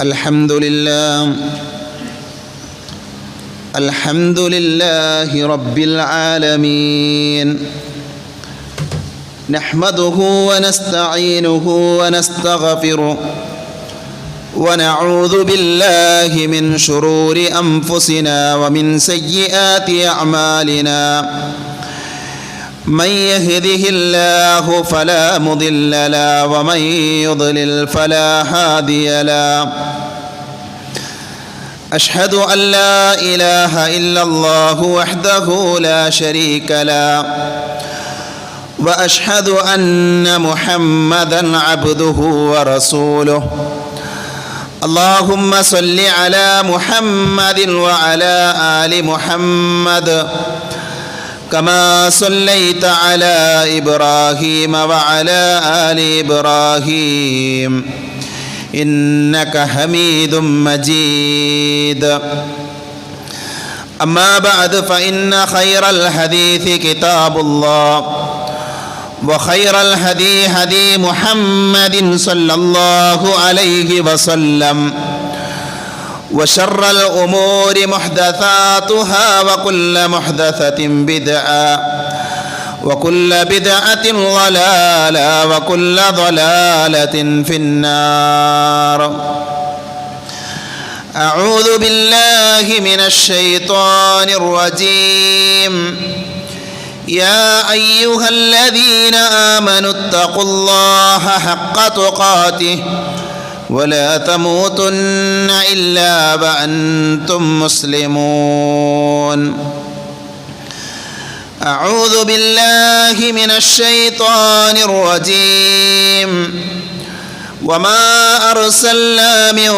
الحمد لله رب العالمين نحمده ونستعينه ونستغفره ونعوذ بالله من شرور أنفسنا ومن سيئات أعمالنا من يهده الله فلا مضل له ومن يضلل فلا هادي له أشهد أن لا إله إلا الله وحده لا شريك له وأشهد أن محمدا عبده ورسوله اللهم صل على محمد وعلى آل محمد كما صليت على إبراهيم وعلى آل إبراهيم إنك حميد مجيد أما بعد فإن خير الحديث كتاب الله وخير الهدي هدي محمد صلى الله عليه وسلم وشر الأمور محدثاتها وكل محدثة بدعة وكل بدعة ضلالة وكل ضلالة في النار أعوذ بالله من الشيطان الرجيم يا أيها الذين آمنوا اتقوا الله حق تقاته ولا تموتن إلا وأنتم مسلمون أعوذ بالله من الشيطان الرجيم وما أرسلنا من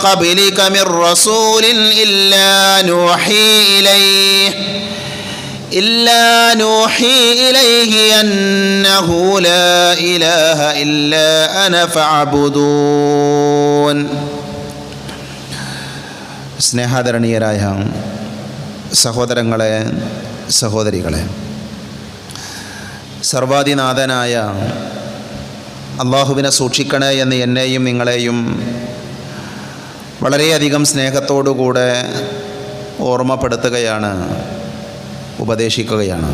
قبلك من رسول إلا نوحي إليه أنه لا إله إلا أنا فاعبدون. സ്നേഹാദരണീയരായ സഹോദരങ്ങളെ, സഹോദരികളെ, സർവാധിനാഥനായ അള്ളാഹുവിനെ സൂക്ഷിക്കണേ എന്ന് എന്നെയും നിങ്ങളെയും വളരെയധികം സ്നേഹത്തോടുകൂടെ ഓർമ്മപ്പെടുത്തുകയാണ്, ഉപദേശിക്കുകയാണ്.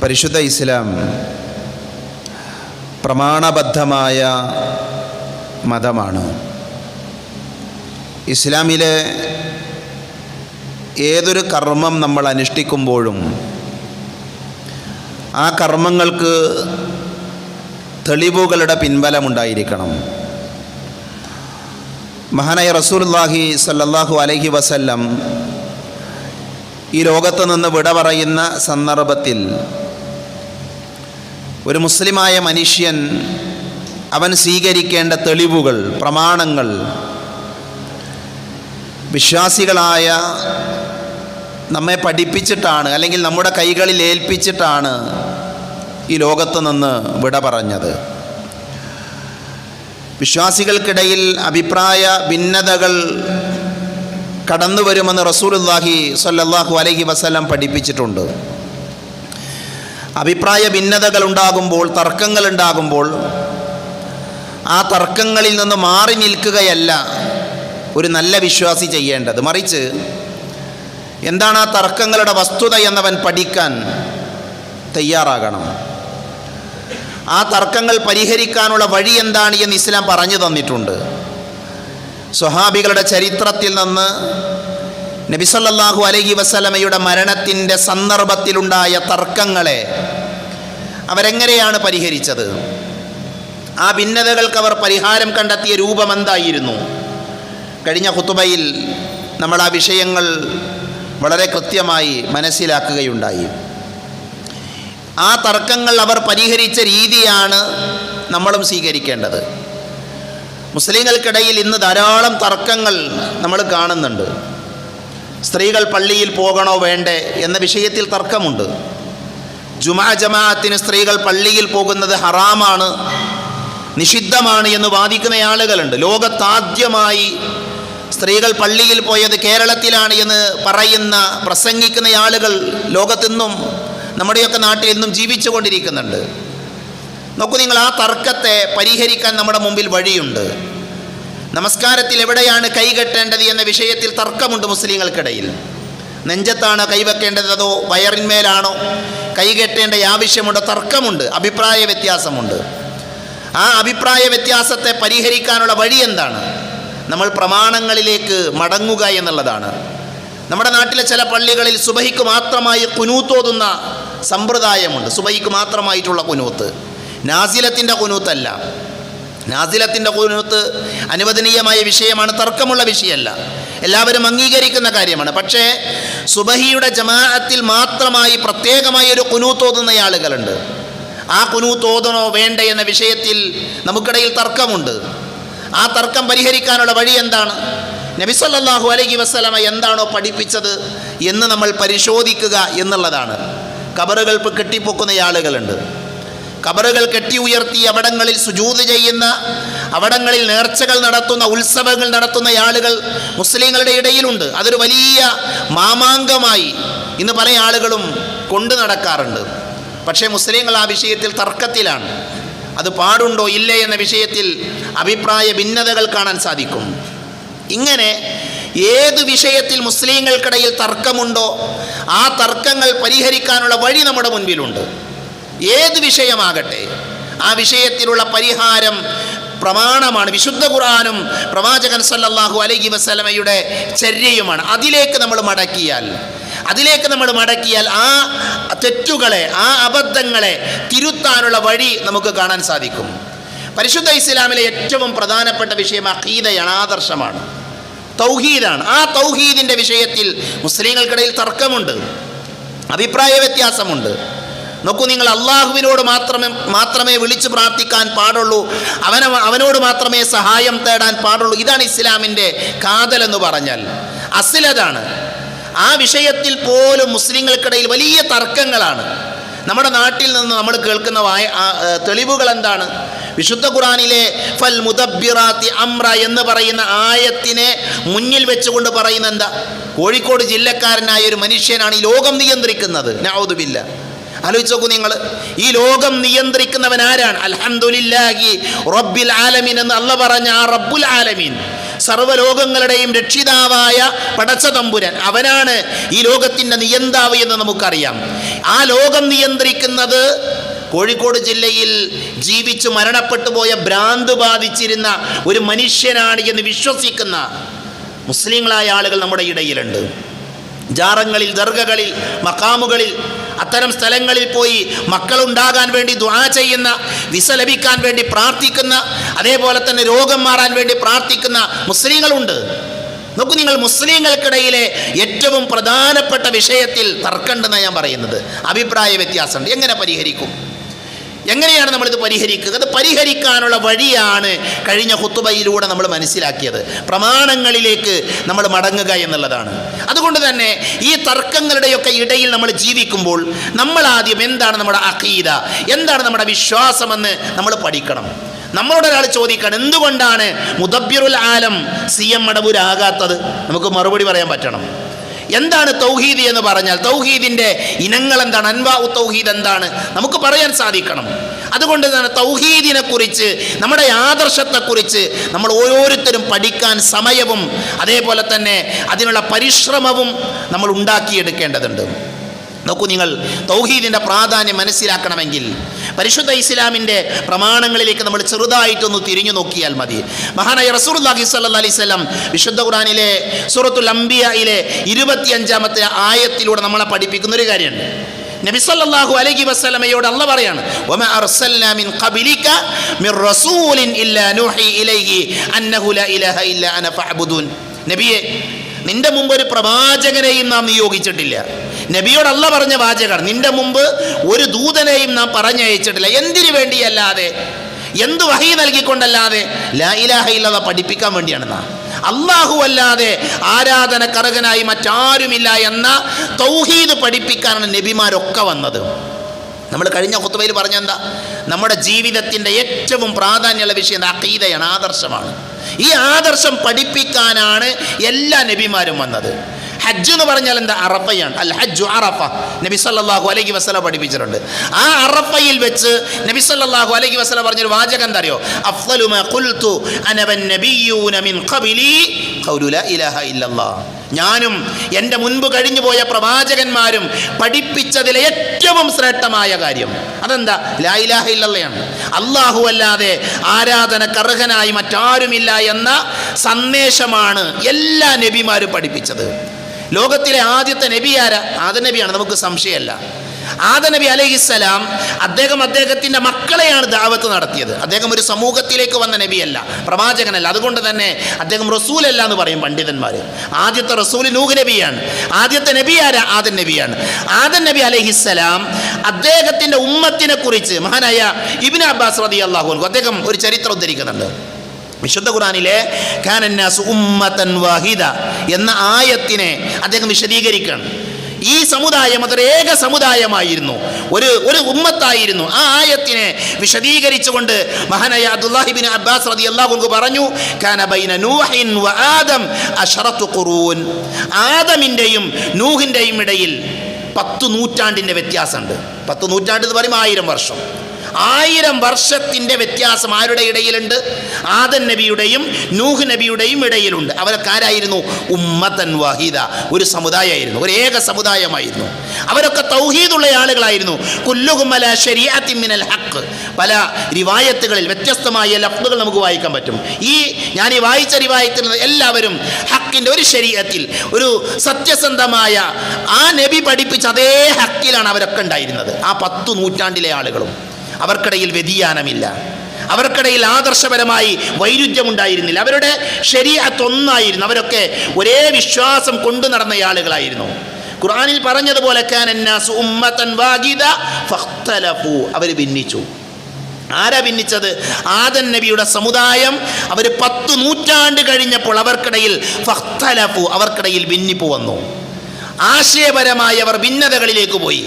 പരിശുദ്ധ ഇസ്ലാം പ്രമാണബദ്ധമായ മതമാണ്. ഇസ്ലാമിലെ ഏതൊരു കർമ്മം നമ്മൾ അനുഷ്ഠിക്കുമ്പോഴും ആ കർമ്മങ്ങൾക്ക് തെളിവുകളുടെ പിൻബലമുണ്ടായിരിക്കണം. മഹാനായ റസൂലുള്ളാഹി സ്വല്ലല്ലാഹു അലൈഹി വസല്ലം ഈ ലോകത്ത് നിന്ന് വിട പറയുന്ന സന്ദർഭത്തിൽ ഒരു മുസ്ലിമായ മനുഷ്യൻ അവൻ സ്വീകരിക്കേണ്ട തെളിവുകൾ, പ്രമാണങ്ങൾ വിശ്വാസികളായ നമ്മെ പഠിപ്പിച്ചിട്ടാണ്, അല്ലെങ്കിൽ നമ്മുടെ കൈകളിൽ ഏൽപ്പിച്ചിട്ടാണ് ഈ ലോകത്ത് നിന്ന് വിട പറഞ്ഞത്. വിശ്വാസികൾക്കിടയിൽ അഭിപ്രായ ഭിന്നതകൾ കടന്നു വരുമെന്ന് റസൂലുള്ളാഹി സ്വല്ലല്ലാഹു അലൈഹി വസല്ലം പഠിപ്പിച്ചിട്ടുണ്ട്. അഭിപ്രായ ഭിന്നതകൾ ഉണ്ടാകുമ്പോൾ, തർക്കങ്ങൾ ഉണ്ടാകുമ്പോൾ ആ തർക്കങ്ങളിൽ നിന്ന് മാറി നിൽക്കുകയല്ല ഒരു നല്ല വിശ്വാസി ചെയ്യേണ്ടത്. മറിച്ച് എന്താണ് ആ തർക്കങ്ങളുടെ വസ്തുത എന്നവൻ പഠിക്കാൻ തയ്യാറാകണം. ആ തർക്കങ്ങൾ പരിഹരിക്കാനുള്ള വഴി എന്താണ് എന്ന് ഇസ്ലാം പറഞ്ഞു തന്നിട്ടുണ്ട്. സ്വഹാബികളുടെ ചരിത്രത്തിൽ നിന്ന് നബി സല്ലല്ലാഹു അലൈഹി വസല്ലമയുടെ മരണത്തിൻ്റെ സന്ദർഭത്തിലുണ്ടായ തർക്കങ്ങളെ അവരെങ്ങനെയാണ് പരിഹരിച്ചത്? ആ ഭിന്നതകൾക്ക് അവർ പരിഹാരം കണ്ടെത്തിയ രൂപം എന്തായിരുന്നു? കഴിഞ്ഞ ഖുതുബയിൽ നമ്മൾ ആ വിഷയങ്ങൾ വളരെ കൃത്യമായി മനസ്സിലാക്കുകയുണ്ടായി. ആ തർക്കങ്ങൾ അവർ പരിഹരിച്ച രീതിയാണ് നമ്മളും സ്വീകരിക്കേണ്ടത്. മുസ്ലിങ്ങൾക്കിടയിൽ ഇന്ന് ധാരാളം തർക്കങ്ങൾ നമ്മൾ കാണുന്നുണ്ട്. സ്ത്രീകൾ പള്ളിയിൽ പോകണോ വേണ്ടേ എന്ന വിഷയത്തിൽ തർക്കമുണ്ട്. ജുമാ ജമാഅത്തിന് സ്ത്രീകൾ പള്ളിയിൽ പോകുന്നത് ഹറാമാണ്, നിഷിദ്ധമാണ് എന്ന് വാദിക്കുന്ന ആളുകളുണ്ട്. ലോകത്താദ്യമായി സ്ത്രീകൾ പള്ളിയിൽ പോയത് കേരളത്തിലാണ് എന്ന് പറയുന്ന, പ്രസംഗിക്കുന്ന ആളുകൾ ലോകത്തിന്നും നമ്മുടെയൊക്കെ നാട്ടിൽ ഇന്നും ജീവിച്ചു കൊണ്ടിരിക്കുന്നുണ്ട്. നോക്കൂ നിങ്ങൾ, ആ തർക്കത്തെ പരിഹരിക്കാൻ നമ്മുടെ മുമ്പിൽ വഴിയുണ്ട്. നമസ്കാരത്തിൽ എവിടെയാണ് കൈകെട്ടേണ്ടത് എന്ന വിഷയത്തിൽ തർക്കമുണ്ട് മുസ്ലിങ്ങൾക്കിടയിൽ. നെഞ്ചത്താണോ കൈവെക്കേണ്ടത് അതോ വയറിന്മേലാണോ കൈകെട്ടേണ്ട ആവശ്യമുണ്ടോ? തർക്കമുണ്ട്, അഭിപ്രായ വ്യത്യാസമുണ്ട്. ആ അഭിപ്രായ വ്യത്യാസത്തെ പരിഹരിക്കാനുള്ള വഴി എന്താണ്? നമ്മൾ പ്രമാണങ്ങളിലേക്ക് മടങ്ങുക എന്നുള്ളതാണ്. നമ്മുടെ നാട്ടിലെ ചില പള്ളികളിൽ സുബഹിക്ക് മാത്രമായി കുനൂത്തോതുന്ന സമ്പ്രദായമുണ്ട്. സുബഹിക്ക് മാത്രമായിട്ടുള്ള കുനൂത്ത്, നാസിലത്തിൻ്റെ കുനൂത്തല്ല. നാസിലത്തിൻ്റെ കുനൂത്ത് അനുവദനീയമായ വിഷയമാണ്, തർക്കമുള്ള വിഷയമല്ല, എല്ലാവരും അംഗീകരിക്കുന്ന കാര്യമാണ്. പക്ഷേ സുബഹിയുടെ ജമാഅത്തിൽ മാത്രമായി പ്രത്യേകമായി ഒരു കുനൂത്തോതുന്ന ആളുകളുണ്ട്. ആ കുനൂത്തോതണോ വേണ്ട എന്ന വിഷയത്തിൽ നമുക്കിടയിൽ തർക്കമുണ്ട്. ആ തർക്കം പരിഹരിക്കാനുള്ള വഴി എന്താണ്? നബി സല്ലല്ലാഹു അലൈഹി വസല്ലമ എന്താണോ പഠിപ്പിച്ചത് എന്ന് നമ്മൾ പരിശോധിക്കുക എന്നുള്ളതാണ്. ഖബറുകൾ കെട്ടിപ്പൊക്കുന്ന ആളുകളുണ്ട്. ഖബറുകൾ കെട്ടി ഉയർത്തി അവിടങ്ങളിൽ സുജൂദ് ചെയ്യുന്ന, അവിടങ്ങളിൽ നേർച്ചകൾ നടത്തുന്ന, ഉത്സവങ്ങൾ നടത്തുന്ന ആളുകൾ മുസ്ലിങ്ങളുടെ ഇടയിലുണ്ട്. അതൊരു വലിയ മാമാങ്കമായി ഇന്ന് പല ആളുകളും കൊണ്ടു നടക്കാറുണ്ട്. പക്ഷേ മുസ്ലിങ്ങൾ ആ വിഷയത്തിൽ തർക്കത്തിലാണ്. അത് പാടുണ്ടോ ഇല്ലേ എന്ന വിഷയത്തിൽ അഭിപ്രായ ഭിന്നതകൾ കാണാൻ സാധിക്കും. ഇങ്ങനെ ഏത് വിഷയത്തിൽ മുസ്ലിങ്ങൾക്കിടയിൽ തർക്കമുണ്ടോ ആ തർക്കങ്ങൾ പരിഹരിക്കാനുള്ള വഴി നമ്മുടെ മുൻപിലുണ്ട്. ഏത് വിഷയമാകട്ടെ ആ വിഷയത്തിലുള്ള പരിഹാരം പ്രമാണമാണ്. വിശുദ്ധ ഖുർആനും പ്രവാചകൻ സല്ലല്ലാഹു അലൈഹി വസല്ലമയുടെ ചര്യയുമാണ്. അതിലേക്ക് നമ്മൾ മടക്കിയാൽ ആ തെറ്റുകളെ, ആ അബദ്ധങ്ങളെ തിരുത്താനുള്ള വഴി നമുക്ക് കാണാൻ സാധിക്കും. പരിശുദ്ധ ഇസ്ലാമിലെ ഏറ്റവും പ്രധാനപ്പെട്ട വിഷയം അഖീദയാണ്, ആദർശമാണ്, തൗഹീദാണ്. ആ തൗഹീദിൻ്റെ വിഷയത്തിൽ മുസ്ലിങ്ങൾക്കിടയിൽ തർക്കമുണ്ട്, അഭിപ്രായ വ്യത്യാസമുണ്ട്. നോക്കൂ, നിങ്ങൾ അള്ളാഹുവിനോട് മാത്രമേ വിളിച്ചു പ്രാർത്ഥിക്കാൻ പാടുള്ളൂ, അവനോട് മാത്രമേ സഹായം തേടാൻ പാടുള്ളൂ. ഇതാണ് ഇസ്ലാമിൻ്റെ കാതലെന്ന് പറഞ്ഞാൽ അസ്ലതാണ്. ആ വിഷയത്തിൽ പോലും മുസ്ലിങ്ങൾക്കിടയിൽ വലിയ തർക്കങ്ങളാണ്. നമ്മുടെ നാട്ടിൽ നിന്ന് നമ്മൾ കേൾക്കുന്ന തെളിവുകൾ എന്താണ്? വിശുദ്ധ ഖുർആനിലെ ഫൽ മുദബ്ബിറാത്തി അംറ എന്ന് പറയുന്ന ആയത്തിനെ മുന്നിൽ വെച്ചുകൊണ്ട് പറയുന്ന എന്താ? കോഴിക്കോട് ജില്ലക്കാരനായ ഒരു മനുഷ്യനാണ് ഈ ലോകം നിയന്ത്രിക്കുന്നത്. നഊദു ബില്ലാഹ്. ആലോചിച്ച് നോക്കൂ നിങ്ങൾ, ഈ ലോകം നിയന്ത്രിക്കുന്നവൻ ആരാണ്? അൽഹംദുലില്ലാഹി റബ്ബിൽ ആലമീൻ എന്ന് അല്ലാഹ് പറഞ്ഞ ആ റബ്ബുൽ ആലമീൻ, സർവ്വലോകങ്ങളുടെയും രക്ഷിതാവായ പടച്ച തമ്പുരാൻ, അവനാണ് ഈ ലോകത്തിൻ്റെ നിയന്താവ് എന്ന് നമുക്കറിയാം. ആ ലോകം നിയന്ത്രിക്കുന്നത് കോഴിക്കോട് ജില്ലയിൽ ജീവിച്ചു മരണപ്പെട്ടു പോയ ഭ്രാന്ത് ബാധിച്ചിരുന്ന ഒരു മനുഷ്യനാണ് എന്ന് വിശ്വസിക്കുന്ന മുസ്ലിങ്ങളായ ആളുകൾ നമ്മുടെ ഇടയിലുണ്ട്. ജാറങ്ങളിൽ, ദർഗകളിൽ, മഖാമുകളിൽ, അത്തരം സ്ഥലങ്ങളിൽ പോയി മക്കളുണ്ടാകാൻ വേണ്ടി ദുആ ചെയ്യുന്ന, വിസ ലഭിക്കാൻ വേണ്ടി പ്രാർത്ഥിക്കുന്ന, അതേപോലെ തന്നെ രോഗം മാറാൻ വേണ്ടി പ്രാർത്ഥിക്കുന്ന മുസ്ലിങ്ങളുണ്ട്. നോക്കൂ നിങ്ങൾ, മുസ്ലിങ്ങൾക്കിടയിലെ ഏറ്റവും പ്രധാനപ്പെട്ട വിഷയത്തിൽ തർക്കമുണ്ടെന്നാണ് ഞാൻ പറയുന്നത്. അഭിപ്രായ വ്യത്യാസമുണ്ട്. എങ്ങനെ പരിഹരിക്കും? എങ്ങനെയാണ് നമ്മളിത് പരിഹരിക്കുക? അത് പരിഹരിക്കാനുള്ള വഴിയാണ് കഴിഞ്ഞ ഖുതുബയിലൂടെ നമ്മൾ മനസ്സിലാക്കിയത്. പ്രമാണങ്ങളിലേക്ക് നമ്മൾ മടങ്ങുക എന്നുള്ളതാണ്. അതുകൊണ്ട് തന്നെ ഈ തർക്കങ്ങളുടെയൊക്കെ ഇടയിൽ നമ്മൾ ജീവിക്കുമ്പോൾ നമ്മൾ ആദ്യം എന്താണ് നമ്മുടെ അഖീദ, എന്താണ് നമ്മുടെ വിശ്വാസമെന്ന് നമ്മൾ പഠിക്കണം. നമ്മളോട് ഒരാൾ ചോദിക്കണം, എന്തുകൊണ്ടാണ് മുദബ്ബിറുൽ ആലം CM മടവൂരാകാത്തത്? നമുക്ക് മറുപടി പറയാൻ പറ്റണം. എന്താണ് തൗഹീദ് എന്ന് പറഞ്ഞാൽ, തൗഹീദിൻ്റെ ഇനങ്ങൾ എന്താണ്, അൻവാഉ തൗഹീദ് എന്താണ് നമുക്ക് പറയാൻ സാധിക്കണം. അതുകൊണ്ട് തന്നെ തൗഹീദിനെ കുറിച്ച്, നമ്മുടെ ആദർശത്തെക്കുറിച്ച് നമ്മൾ ഓരോരുത്തരും പഠിക്കാൻ സമയവും അതേപോലെ തന്നെ അതിനുള്ള പരിശ്രമവും നമ്മൾ ഉണ്ടാക്കിയെടുക്കേണ്ടതുണ്ട്. നോക്കൂ നിങ്ങൾ, തൗഹീദിൻ്റെ പ്രാധാന്യം മനസ്സിലാക്കണമെങ്കിൽ പരിശുദ്ധ ഇസ്ലാമിൻ്റെ പ്രമാണങ്ങളിലേക്ക് നമ്മൾ ചെറുതായിട്ടൊന്ന് തിരിഞ്ഞു നോക്കിയാൽ മതി. മഹാനായ റസൂലുള്ളാഹി സ്വല്ലല്ലാഹി അലൈഹി വസല്ലം വിശുദ്ധ ഖുർആനിലെ സൂറത്തുൽ അംബിയായിലെ 25-ാമത്തെ ആയത്തിലൂടെ നമ്മളെ പഠിപ്പിക്കുന്ന ഒരു കാര്യമുണ്ട്. നബി സല്ലല്ലാഹു അലൈഹി വസല്ലമയോട് അല്ലാഹ് പറയാണ്, വമാ അർസൽനാ മിൻ ഖബലിക മിർ റസൂലിൻ ഇല്ലാ നൂഹി ഇലൈഹി അന്നഹു ലാ ഇലാഹ ഇല്ലാ അന ഫഅബ്ദൂൻ. നബിയെ, നിന്റെ മുമ്പ് ഒരു പ്രവാചകനെയും നാം നിയോഗിച്ചിട്ടില്ല. നബിയോട് അല്ലാഹ് പറഞ്ഞ വാചകമാണ്, നിന്റെ മുമ്പ് ഒരു ദൂതനെയും നാം പറഞ്ഞയച്ചിട്ടില്ല. എന്തിനു വേണ്ടിയല്ലാതെ, എന്ത് വഹി നൽകിക്കൊണ്ടല്ലാതെ? ലാ ഇലാഹ ഇല്ലല്ലാഹ് പഠിപ്പിക്കാൻ വേണ്ടിയാണെന്നാ. അല്ലാഹു അല്ലാതെ ആരാധനക്കർഹനായി മറ്റാരുമില്ല എന്ന തൗഹീദ് പഠിപ്പിക്കാനാണ് നബിമാരൊക്കെ വന്നത്. നമ്മൾ കഴിഞ്ഞ ഖുതുബയിൽ പറഞ്ഞെന്താ? നമ്മുടെ ജീവിതത്തിൻ്റെ ഏറ്റവും പ്രാധാന്യമുള്ള വിഷയം അഖീദയാണ്, ആദർശമാണ്. ഈ ആദർശം പഠിപ്പിക്കാനാണ് എല്ലാ നബിമാരും വന്നത്. ഹജ്ജ് എന്ന് പറഞ്ഞാൽ എന്താ? അറഫയാണ്. അൽ ഹജ്ജു അറഫ നബി സല്ലല്ലാഹു അലൈഹി വസല്ലം പഠിപ്പിച്ചിട്ടുണ്ട്. ആ അറഫയിൽ വെച്ച് നബി സല്ലല്ലാഹു അലൈഹി വസല്ലം പറഞ്ഞൊരു വാചകം എന്താ അറിയോ? അഫ്ളലു മാ ഖുൽതു അന വന്നബിയ്യൂന മിൻ ഖബ്ലി ഖൗലു ലാ ഇലാഹ ഇല്ലല്ലാഹ്. ഞാനും എൻ്റെ മുൻപ് കഴിഞ്ഞു പോയ പ്രവാചകന്മാരും പഠിപ്പിച്ചതിലെ ഏറ്റവും ശ്രേഷ്ഠമായ കാര്യം അതെന്താ? ലാ ഇലാഹ ഇല്ലല്ലാഹയാണ്. അല്ലാഹു അല്ലാതെ ആരാധനക്കർഹനായി മറ്റാരുമില്ല എന്ന സന്ദേശമാണ് എല്ലാ നബിമാരും പഠിപ്പിച്ചത്. ലോകത്തിലെ ആദ്യത്തെ നബി ആരാ? ആദം നബിയാണ്, നമുക്ക് സംശയമല്ല. ആദം നബി അലൈഹിസ്സലാം അദ്ദേഹത്തിൻ്റെ മക്കളെയാണ് ദഅവത്ത് നടത്തിയത്. അദ്ദേഹം ഒരു സമൂഹത്തിലേക്ക് വന്ന നബിയല്ല, പ്രവാചകനല്ല. അതുകൊണ്ട് തന്നെ അദ്ദേഹം റസൂലല്ല എന്ന് പറയും പണ്ഡിതന്മാർ. ആദ്യത്തെ റസൂൽ നൂഹ് നബിയാണ്. ആദ്യത്തെ നബി ആരാ? ആദം നബിയാണ്. ആദം നബി അലൈഹിസ്സലാം അദ്ദേഹത്തിൻ്റെ ഉമ്മത്തിനെ കുറിച്ച് മഹാനായ ഇബ്നു അബ്ബാസ് റളിയല്ലാഹു അൻഹു അദ്ദേഹം ഒരു ചരിത്രം ഉദ്ധരിക്കുന്നുണ്ട്. വിശുദ്ധ ഖുർആനിലെ കാനന്നാസു ഉമ്മതൻ വാഹിദ എന്ന ആയത്തിനെ അദ്ദേഹം വിശദീകരിക്കുകയാണ്. ഈ സമുദായം അതൊരു ഏക സമുദായമായിരുന്നു, ഒരു ഉമ്മത്തായിരുന്നു. ആ ആയത്തിനെ വിശദീകരിച്ചുകൊണ്ട് മഹാനായ അബ്ദുല്ലാഹി ഇബ്നു അബ്ബാസ് റളിയല്ലാഹു അൻഹു പറഞ്ഞു, കാന ബൈന നൂഹിൻ വ ആദം അശറത്തു ഖുറൂൻ. ആദമിൻ്റെയും നൂഹിൻ്റെയും ഇടയിൽ 10 നൂറ്റാണ്ടിൻ്റെ വ്യത്യാസമുണ്ട്. 10 നൂറ്റാണ്ട് എന്ന് പറയുമ്പോൾ 1000 വർഷം. 1000 വർഷത്തിൻ്റെ വ്യത്യാസം ആരുടെ ഇടയിലുണ്ട്? ആദം നബിയുടെയും നൂഹ് നബിയുടെയും ഇടയിലുണ്ട്. അവരൊക്കെ ആരായിരുന്നു? ഉമ്മത്തൻ വാഹിദ, ഒരു സമുദായമായിരുന്നു, ഒരു ഏക സമുദായമായിരുന്നു. അവരൊക്കെ തൗഹീദുള്ള ആളുകളായിരുന്നു. കുല്ലുഹും അലാ ശരീഅത്തിൻ മിനൽ ഹഖ്. പല റിവായത്തുകളിൽ വ്യത്യസ്തമായ ലഫ്ളുകൾ നമുക്ക് വായിക്കാൻ പറ്റും. ഞാൻ ഈ വായിച്ച റിവായത്തിൽ എല്ലാവരും ഹക്കിൻ്റെ ഒരു ശരീഅത്തിൽ, ഒരു സത്യസന്ധമായ ആ നബി പഠിപ്പിച്ച അതേ ഹക്കിലാണ് അവരൊക്കെ ഉണ്ടായിരുന്നത്. ആ 10 നൂറ്റാണ്ടിലെ ആളുകളും അവർക്കിടയിൽ വ്യതിയാനമില്ല, അവർക്കിടയിൽ ആദർശപരമായി വൈരുദ്ധ്യമുണ്ടായിരുന്നില്ല. അവരുടെ ശരീഅത്ത് ഒന്നായിരുന്നു. അവരൊക്കെ ഒരേ വിശ്വാസം കൊണ്ടു നടന്ന ആളുകളായിരുന്നു. ഖുർആനിൽ പറഞ്ഞതുപോലെ കാനന്നാസു ഉമ്മതൻ വാഹിദ ഫഖ്തലഫു. അവർ ഭിന്നിച്ചു. ആരാ ഭിന്നിച്ചത്? ആദം നബിയുടെ സമുദായം. അവർ 10 നൂറ്റാണ്ട് കഴിഞ്ഞപ്പോൾ അവർക്കിടയിൽ ഫഖ്തലഫു, അവർക്കിടയിൽ ഭിന്നിപ്പ് വന്നു. ആശയപരമായി അവർ ഭിന്നതകളിലേക്ക് പോയി.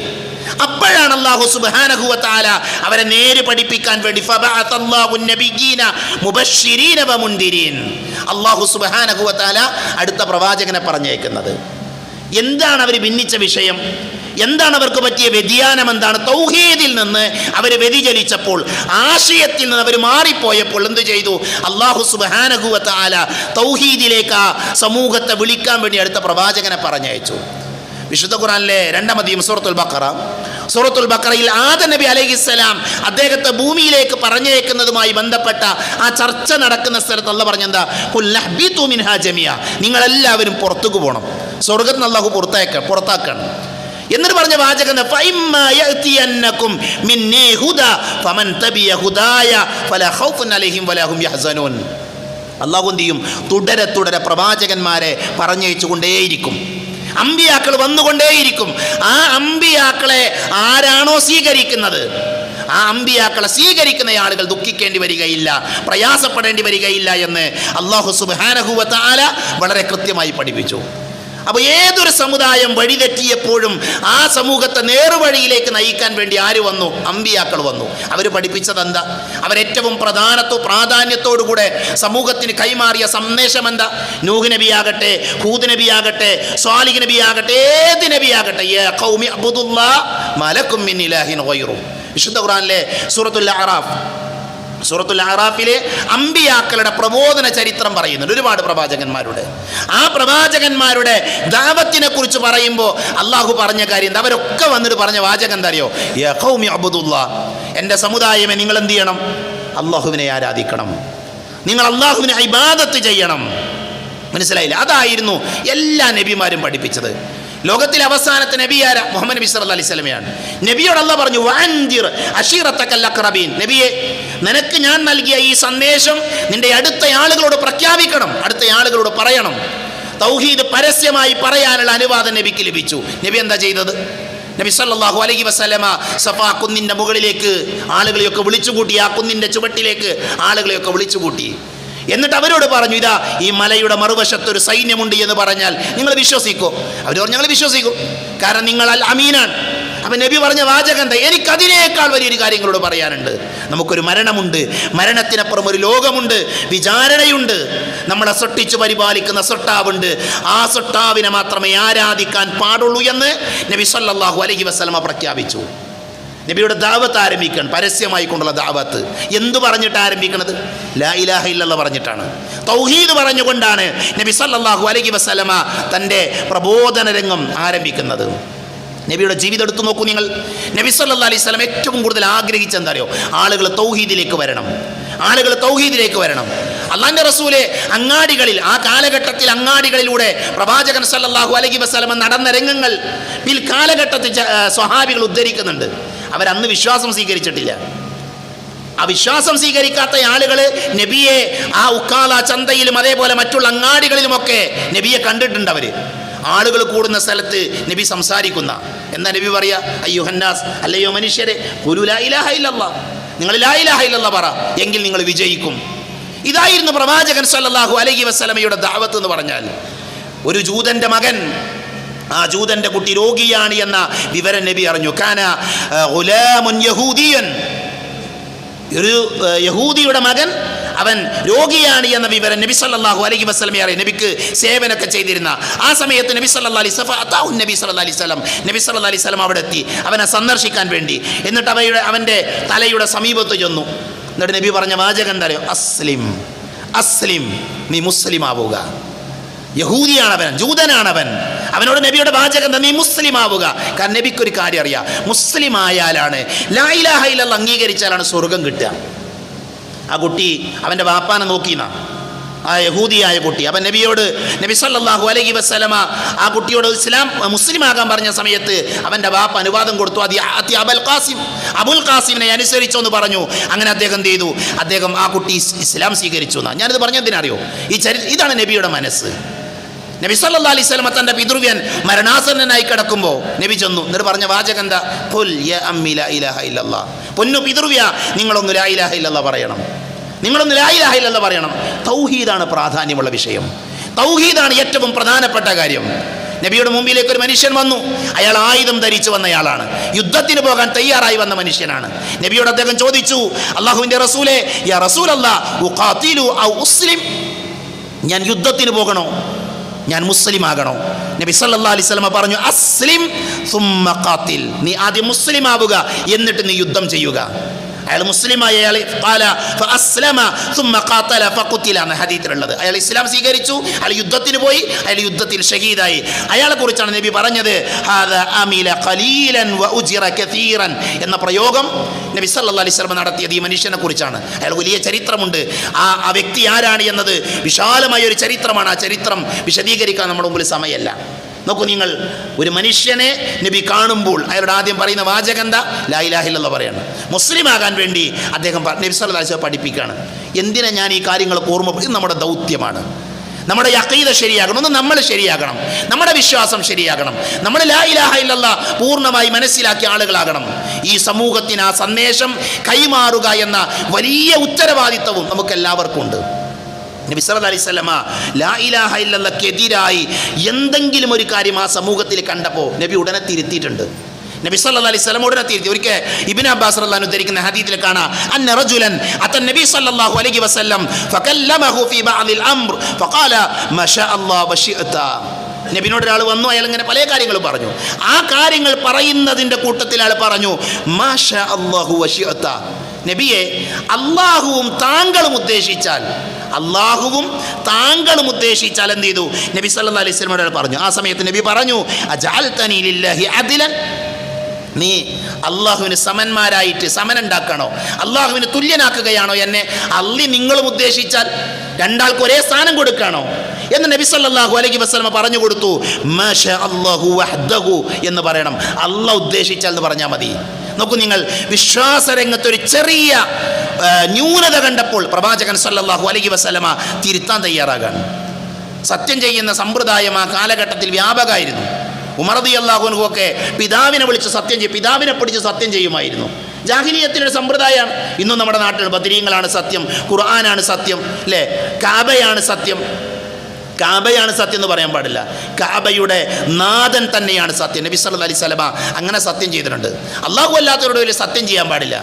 അപ്പോഴാണ് അല്ലാഹു സുബ്ഹാനഹു വ തആല അവരെ നേര് പഠിപ്പിക്കാൻ വേണ്ടി ഫബഅതല്ലാഹു നബിയ്യീന മുബശ്ശിരീന വ മുൻദിരീൻ. അല്ലാഹു സുബ്ഹാനഹു വ തആല അടുത്ത പ്രവാചകനെ പറഞ്ഞേക്കുന്നത്. എന്താണ് അവർ ഭിന്നിച്ച വിഷയം? എന്താണ് അവർക്ക് പറ്റിയ വ്യതിയാനം? എന്താണ്? തൗഹീദിൽ നിന്ന് അവർ വ്യതിചലിച്ചപ്പോൾ, ആശയത്തിൽ നിന്ന് അവർ മാറിപ്പോയപ്പോൾ എന്ത് ചെയ്തു? അല്ലാഹു സുബ്ഹാനഹു വ തആല തൗഹീദിലേക്ക് ആ സമൂഹത്തെ വിളിക്കാൻ വേണ്ടി അടുത്ത പ്രവാചകനെ പറഞ്ഞയച്ചു. വിശുദ്ധ ഖുർആനിലെ 2-ാം അധ്യായം സൂറത്തുൽ ബഖറയിൽ ആദം നബി അലൈഹിസ്സലാം അദ്ദേഹത്തെ ഭൂമിയിലേക്ക് പറഞ്ഞേക്കുന്നതുമായി ബന്ധപ്പെട്ട ആ ചർച്ച നടക്കുന്ന സ്ഥലത്ത് അല്ലാഹു പറഞ്ഞെന്താ? ഖുൽ നഹ്ബിതു മിൻഹാ ജമിഅ. നിങ്ങളെല്ലാവരും പുറത്തേക്ക് പോകണം, സ്വർഗ്ഗത്തിൽ നിന്ന് അല്ലാഹു പുറത്താക്കണം. എന്നിട്ട് പറഞ്ഞ വാചകം ഫഇമ്മാ യഅതിയന്നകും മിന്നീ ഹുദാ ഫമൻ തബിയ ഹുദായ ഫലാ ഖൗഫുൻ അലൈഹിം വലാ ഹും യഹ്സനൂൻ. അല്ലാഹു എന്ത് ചെയ്യും? തുടരെ പ്രവാചകന്മാരെ പറഞ്ഞയച്ചു കൊണ്ടേയിരിക്കും. അമ്പിയാക്കൾ വന്നുകൊണ്ടേയിരിക്കും. ആ അമ്പിയാക്കളെ ആരാണോ സ്വീകരിക്കുന്നത്, ആ അമ്പിയാക്കളെ സ്വീകരിക്കുന്ന ആളുകൾ ദുഃഖിക്കേണ്ടി വരികയില്ല, പ്രയാസപ്പെടേണ്ടി വരികയില്ല എന്ന് അല്ലാഹു സുബ്ഹാനഹു വ തആല വളരെ കൃത്യമായി പഠിപ്പിച്ചു. അപ്പോൾ ഏതൊരു സമുദായം വഴിതെറ്റിയപ്പോഴും ആ സമൂഹത്തെ നേർവഴിയിലേക്ക് നയിക്കാൻ വേണ്ടി ആര് വന്നു? അമ്പിയാക്കൾ വന്നു. അവർ പഠിപ്പിച്ചത് എന്താ? അവരേറ്റവും പ്രാധാന്യത്തോടുകൂടെ സമൂഹത്തിന് കൈമാറിയ സന്ദേശം എന്താ? നൂഹ് നബിയാകട്ടെ, ഹൂദ് നബിയാകട്ടെ, സ്വാലിഹ് നബിയാകട്ടെ, ഏത് നബിയാകട്ടെ, യാ ഖൗമി അബ്ദുല്ലാഹ മാ ലക്കും മിൻ ഇലാഹിൻ ഗൈറു. വിശുദ്ധ ഖുർആനിലെ സൂറത്തുൽ അറാഫിലെ അമ്പിയാക്കളുടെ പ്രബോധന ചരിത്രം പറയുന്നുണ്ട്. ഒരുപാട് പ്രവാചകന്മാരുടെ, ആ പ്രവാചകന്മാരുടെ ദഅവത്തിനെ കുറിച്ച് പറയുമ്പോൾ അള്ളാഹു പറഞ്ഞ കാര്യം എന്താ? അവരൊക്കെ വന്നിട്ട് പറഞ്ഞ വാചകം എന്താ അറിയോ? യാ ഖൗമി അബ്ദുല്ലാഹ, എൻ്റെ സമുദായമേ നിങ്ങൾ എന്ത് ചെയ്യണം? അള്ളാഹുവിനെ ആരാധിക്കണം, നിങ്ങൾ അള്ളാഹുവിനെ ഇബാദത്ത് ചെയ്യണം. മനസ്സിലായില്ല? അതായിരുന്നു എല്ലാ നബിമാരും പഠിപ്പിച്ചത്. ലോകത്തിലെ അവസാനത്തെ നബിയാര? മുഹമ്മദ് നബി സല്ലല്ലാഹു അലൈഹി വസല്ലമയാണ്. നബിയോട് അല്ലാഹു പറഞ്ഞു വഅൻദിർ അശീറതകൽ അഖറബീൻ. നബിയെ, നിനക്ക് ഞാൻ നൽകിയ ഈ സന്ദേശം നിന്റെ അടുത്ത ആളുകളോട് പ്രഖ്യാപിക്കണം, അടുത്ത ആളുകളോട് പറയണം. തൗഹീദ് പരസ്യമായി പറയാനുള്ള അനുവാദം നബിക്ക് ലഭിച്ചു. നബി എന്താ ചെയ്തത്? നബി സല്ലല്ലാഹു അലൈഹി വസല്ലമ സഫാ കുന്നിൻ്റെ മുകളിലേക്ക് ആളുകളെയൊക്കെ വിളിച്ചുകൂട്ടി, ആ കുന്നിൻ്റെ ചുവട്ടിലേക്ക് ആളുകളെയൊക്കെ വിളിച്ചുകൂട്ടി. എന്നിട്ട് അവരോട് പറഞ്ഞു, ഇതാ ഈ മലയുടെ മറുവശത്ത് ഒരു സൈന്യമുണ്ട് എന്ന് പറഞ്ഞാൽ നിങ്ങൾ വിശ്വസിക്കോ? അവർ പറഞ്ഞു, ഞങ്ങൾ വിശ്വസിക്കും, കാരണം നിങ്ങൾ അൽ അമീനാണ്. അപ്പം നബി പറഞ്ഞ വാചകം എന്താ? എനിക്കതിനേക്കാൾ വലിയൊരു കാര്യങ്ങളോട് പറയാനുണ്ട്. നമുക്കൊരു മരണമുണ്ട്, മരണത്തിനപ്പുറം ഒരു ലോകമുണ്ട്, വിചാരണയുണ്ട്. നമ്മളെ സൃഷ്ടിച്ചു പരിപാലിക്കുന്ന സൃഷ്ടാവുണ്ട്, ആ സൃഷ്ടാവിനെ മാത്രമേ ആരാധിക്കാൻ പാടുള്ളൂ എന്ന് നബി സല്ലല്ലാഹു അലൈഹി വസല്ലമ പ്രഖ്യാപിച്ചു. നബിയുടെ ദഅവത്ത് ആരംഭിക്കണം, പരസ്യമായി കൊണ്ടുള്ള ദഅവത്ത്. എന്തു പറഞ്ഞിട്ട് ആരംഭിക്കുന്നത്? ലാ ഇലാഹ ഇല്ലല്ലാഹ് പറഞ്ഞിട്ടാണ്, തൗഹീദ് പറഞ്ഞുകൊണ്ടാണ് നബി സല്ലല്ലാഹു അലൈഹി വസല്ലമ തൻ്റെ പ്രബോധന രംഗം ആരംഭിക്കുന്നത്. നബിയുടെ ജീവിതം എടുത്തു നോക്കൂ നിങ്ങൾ. നബി സല്ലല്ലാഹു അലൈഹി വസല്ലം ഏറ്റവും കൂടുതൽ ആഗ്രഹിച്ചെന്താ അറിയോ? ആളുകൾ തൗഹീദിലേക്ക് വരണം, ആളുകൾ തൗഹീദിലേക്ക് വരണം. അള്ളാഹുവിൻ്റെ റസൂലെ അങ്ങാടികളിൽ, ആ കാലഘട്ടത്തിൽ അങ്ങാടികളിലൂടെ പ്രവാചകൻ സല്ലല്ലാഹു അലൈഹി വസല്ലം നടന്ന രംഗങ്ങൾ കാലഘട്ടത്തിൽ സ്വഹാബികൾ ഉദ്ധരിക്കുന്നുണ്ട്. അവരന്ന് വിശ്വാസം സ്വീകരിച്ചിട്ടില്ല. ആ വിശ്വാസം സ്വീകരിക്കാത്ത ആളുകൾ നബിയെ ആ ഉക്കാല ചന്തയിലും അതേപോലെ മറ്റുള്ള അങ്ങാടികളിലുമൊക്കെ നബിയെ കണ്ടിട്ടുണ്ട്. ആളുകൾ കൂടുന്ന സ്ഥലത്ത് നബി സംസാരിക്കുന്ന എന്താ നബി പറയാ? അയ്യുഹന്നാസ്, അല്ലയോ മനുഷ്യരെ, ഖുലൂ ലാ ഇലാഹ ഇല്ലല്ലാഹ്, നിങ്ങൾ ലാ ഇലാഹ ഇല്ലല്ലാഹ് പറ, എങ്കിൽ നിങ്ങൾ വിജയിക്കും. ഇതായിരുന്നു പ്രവാചകൻ സല്ലല്ലാഹു അലൈഹി വസല്ലമയുടെ ദഅവത്ത് എന്ന് പറഞ്ഞാൽ. ഒരു ജൂതൻ്റെ മകൻ, ആ ജൂതൻ്റെ കുട്ടി രോഗിയാണ് എന്ന വിവരം നബി അറിഞ്ഞു. കാന ഗുലാമുൻ യഹൂദിയൻ, ഒരു യഹൂദിയുടെ മകൻ, അവൻ രോഗിയാണ് എന്ന വിവരം നബി സല്ലല്ലാഹു അലൈഹി വസല്ലമയെ അറിയാം. നബിക്ക് സേവനമൊക്കെ ചെയ്തിരുന്ന ആ സമയത്ത് നബി സല്ലല്ലാഹു അലൈഹി വസല്ലം നബി സല്ലല്ലാഹു അലൈഹി വസല്ലം അവിടെ എത്തി അവനെ സന്ദർശിക്കാൻ വേണ്ടി. എന്നിട്ട് അവൻ്റെ തലയുടെ സമീപത്ത് ചെന്നു. എന്നിട്ട് നബി പറഞ്ഞ വാചകം എന്താ അറിയോ? അസ്ലിം, അസ്ലിം, നീ മുസ്ലിം ആവുക. യഹൂദിയാണവൻ, ജൂതനാണവൻ. അവനോട് നബിയുടെ വാചകം നീ മുസ്ലിം ആവുക. കാരണം നബിക്കൊരു കാര്യം അറിയാം, മുസ്ലിം ആയാലാണ്, ലാ ഇലാഹ ഇല്ലല്ലാഹ് അംഗീകരിച്ചാലാണ് സ്വർഗം കിട്ടുക. ആ കുട്ടി അവൻ്റെ വാപ്പാനെ നോക്കിയെന്നാ, ആ യഹൂദിയായ കുട്ടി. അവൻ നബിയോട്, നബി സല്ലല്ലാഹു അലൈഹി വസല്ലമ ആ കുട്ടിയോട് മുസ്ലിം ആകാൻ പറഞ്ഞ സമയത്ത് അവൻ്റെ വാപ്പ അനുവാദം കൊടുത്തു. അബുൽ ഖാസിമിനെ അനുസരിച്ചോ എന്ന് പറഞ്ഞു. അങ്ങനെ അദ്ദേഹം എന്ത് ചെയ്തു? അദ്ദേഹം ആ കുട്ടി ഇസ്ലാം സ്വീകരിച്ചു എന്നാ. ഞാനിത് പറഞ്ഞതിനറിയോ? ഇതാണ് നബിയുടെ മനസ്സ്. നബി സല്ലല്ലാഹു അലൈഹി വസല്ലമ തൻ്റെ പിതൃവ്യൻ മരണാസന്നനായി കിടക്കുമ്പോൾ നബി ചെന്നു. എന്നിട്ട് പറഞ്ഞ വാചകം എന്താ? ഖുൽ യാ അമ്മി ലാ ഇലാഹ ഇല്ലല്ലാഹ്, പൊന്നു പിതൃവ്യ, നിങ്ങളൊന്ന് ലാ ഇലാഹ ഇല്ലല്ലാഹ് പറയണം, നിങ്ങളൊന്ന് ലാ ഇലാഹ ഇല്ലല്ലാഹ് പറയണം. തൗഹീദാണ് പ്രാധാന്യമുള്ള വിഷയം, തൗഹീദാണ് ഏറ്റവും പ്രധാനപ്പെട്ട കാര്യം. നബിയുടെ മുമ്പിലേക്ക് ഒരു മനുഷ്യൻ വന്നു. അയാൾ ആയുധം ധരിച്ചു വന്നയാളാണ്, യുദ്ധത്തിന് പോകാൻ തയ്യാറായി വന്ന മനുഷ്യനാണ്. നബിയോട് അദ്ദേഹം ചോദിച്ചു, അല്ലാഹുവിൻ്റെ റസൂലേ, യാ റസൂലല്ലാഹ്, ഉഖാതിലു ഔ ഉസ്ലിം, ഞാൻ യുദ്ധത്തിന് പോകണോ, ഞാൻ മുസ്ലിം ആകണോ? നബി സല്ലല്ലാഹു അലൈഹി വസല്ലം പറഞ്ഞു, അസ്ലിം സുമ്മ ഖാതിൽ, നീ ആദ്യം മുസ്ലിം ആവുക, എന്നിട്ട് നീ യുദ്ധം ചെയ്യുക. അയാൾ മുസ്ലിമായ അയാൾ ഹദീസിലുള്ളത്, അയാൾ ഇസ്ലാം സ്വീകരിച്ചു, അയാൾ യുദ്ധത്തിന് പോയി, അയാൾ യുദ്ധത്തിൽ ഷഹീദായി. അയാളെ കുറിച്ചാണ് നബി പറഞ്ഞത്, എന്ന പ്രയോഗം നബി സല്ലല്ലാഹു അലൈഹി വസല്ലം നടത്തിയത് ഈ മനുഷ്യനെ കുറിച്ചാണ്. അയാൾ വലിയ ചരിത്രമുണ്ട്. ആ വ്യക്തി ആരാണ് എന്നത് വിശാലമായ ഒരു ചരിത്രമാണ്. ആ ചരിത്രം വിശദീകരിക്കാൻ നമ്മുടെ മുമ്പിൽ സമയമല്ല. നോക്കൂ നിങ്ങൾ, ഒരു മനുഷ്യനെ നബി കാണുമ്പോൾ അയാളുടെ ആദ്യം പറയുന്ന വാചകം എന്താ? ലാ ഇലാഹ ഇല്ലല്ലാഹ് പറയാണ്. മുസ്ലിം ആകാൻ വേണ്ടി അദ്ദേഹം നബി സല്ലല്ലാഹു അലൈഹി വസല്ലം പഠിപ്പിക്കുകയാണ്. എന്തിനാ ഞാൻ ഈ കാര്യങ്ങളൊക്കെ ഓർമ്മപ്പെടുത്തി? നമ്മുടെ ദൗത്യമാണ്. നമ്മുടെ അഖീദ ശരിയാകണം, ഒന്ന് നമ്മൾ ശരിയാകണം, നമ്മുടെ വിശ്വാസം ശരിയാകണം, നമ്മൾ ലാ ഇലാഹ ഇല്ലല്ലാഹ് പൂർണ്ണമായി മനസ്സിലാക്കിയ ആളുകളാകണം. ഈ സമൂഹത്തിന് ആ സന്ദേശം കൈമാറുക എന്ന വലിയ ഉത്തരവാദിത്വവും നമുക്ക് എല്ലാവർക്കും ഉണ്ട്. നബി സല്ലല്ലാഹു അലൈഹി വസല്ലമ ലാ ഇലാഹ ഇല്ലല്ലാഹ്ക്കെതിരായി എന്തെങ്കിലും ഒരു കാര്യം ആ സമൂഹത്തിൽ കണ്ടപ്പോൾ നബി ഉടനെ തിരുത്തിയിട്ടുണ്ട്. നബി സല്ലല്ലാഹു അലൈഹി വസല്ലം ഉടനെ തിരുത്തി. ഒരിക്കൽ ഇബ്നു അബ്ബാസ് റളിയല്ലാഹു അൻഹു ഉദ്ധരിക്കുന്ന ഹദീസിൽ കാണാം, അന്ന റജുലൻ അത നബി സല്ലല്ലാഹു അലൈഹി വസല്ലം ഫകല്ലമഹു ഫീ ബഅദിൽ അംർ ഫഖാല മാഷാ അല്ലാഹ് വശിഅത. നബിയോട് ഒരാൾ വന്നു, അയാൾ ഇങ്ങനെ പല കാര്യങ്ങളും പറഞ്ഞു. ആ കാര്യങ്ങൾ പറയുന്നതിൻ്റെ കൂട്ടത്തിൽ അയാൾ പറഞ്ഞു, മാഷാ അല്ലാഹു വശിഅത, നബിയെ, അള്ളാഹുവും താങ്കളും ഉദ്ദേശിച്ചാൽ, അള്ളാഹുവും താങ്കളും ഉദ്ദേശിച്ചാൽ എന്ത് ചെയ്തു? നബി സല്ലല്ലാഹു അലൈഹി വസല്ലം പറഞ്ഞു. ആ സമയത്ത് നബി പറഞ്ഞു, അജഅൽതനി ലില്ലാഹി അദ്ലൻ, നീ അള്ളാഹുവിന് സമന്മാരായിട്ട് സമനുണ്ടാക്കണോ, അള്ളാഹുവിന് തുല്യനാക്കുകയാണോ എന്നെ? അള്ളി നിങ്ങളും ഉദ്ദേശിച്ചാൽ രണ്ടാൾക്ക് ഒരേ സ്ഥാനം കൊടുക്കണോ എന്ന് നബി സല്ലല്ലാഹു അലൈഹി വസല്ലം പറഞ്ഞു കൊടുത്തു. മാഷാ അല്ലാഹു വഹ്ദഹു എന്ന് പറയണം, അള്ളാഹ് ഉദ്ദേശിച്ചാൽ എന്ന് പറഞ്ഞാൽ മതി. നോക്കൂ നിങ്ങൾ, വിശ്വാസരംഗത്തൊരു ചെറിയ ന്യൂനത കണ്ടപ്പോൾ പ്രവാചകൻ സല്ലല്ലാഹു അലൈഹി വസല്ലമ തിരുത്താൻ തയ്യാറാകാണ്. സത്യം ചെയ്യുന്ന സമ്പ്രദായം ആ കാലഘട്ടത്തിൽ വ്യാപകമായിരുന്നു. ഉമർ റളിയല്ലാഹു അൻഹു ഒക്കെ പിതാവിനെ വിളിച്ച് സത്യം ചെയ്യും, പിതാവിനെ പിടിച്ച് സത്യം ചെയ്യുമായിരുന്നു. ജാഹിലിയത്തിനൊരു സമ്പ്രദായമാണ്. ഇന്നും നമ്മുടെ നാട്ടിൽ ബദരീങ്ങളാണ് സത്യം, ഖുർആനാണ് സത്യം, അല്ലേ, കാബയാണ് സത്യം. കാബയാണ് സത്യം എന്ന് പറയാൻ പാടില്ല, കാബയുടെ നാഥൻ തന്നെയാണ് സത്യം. നബി സല്ലല്ലാഹു അലൈഹി വസല്ലമ അങ്ങനെ സത്യം ചെയ്തിട്ടുണ്ട്. അല്ലാഹു അല്ലാത്തവരോട് ഒരു സത്യം ചെയ്യാൻ പാടില്ല.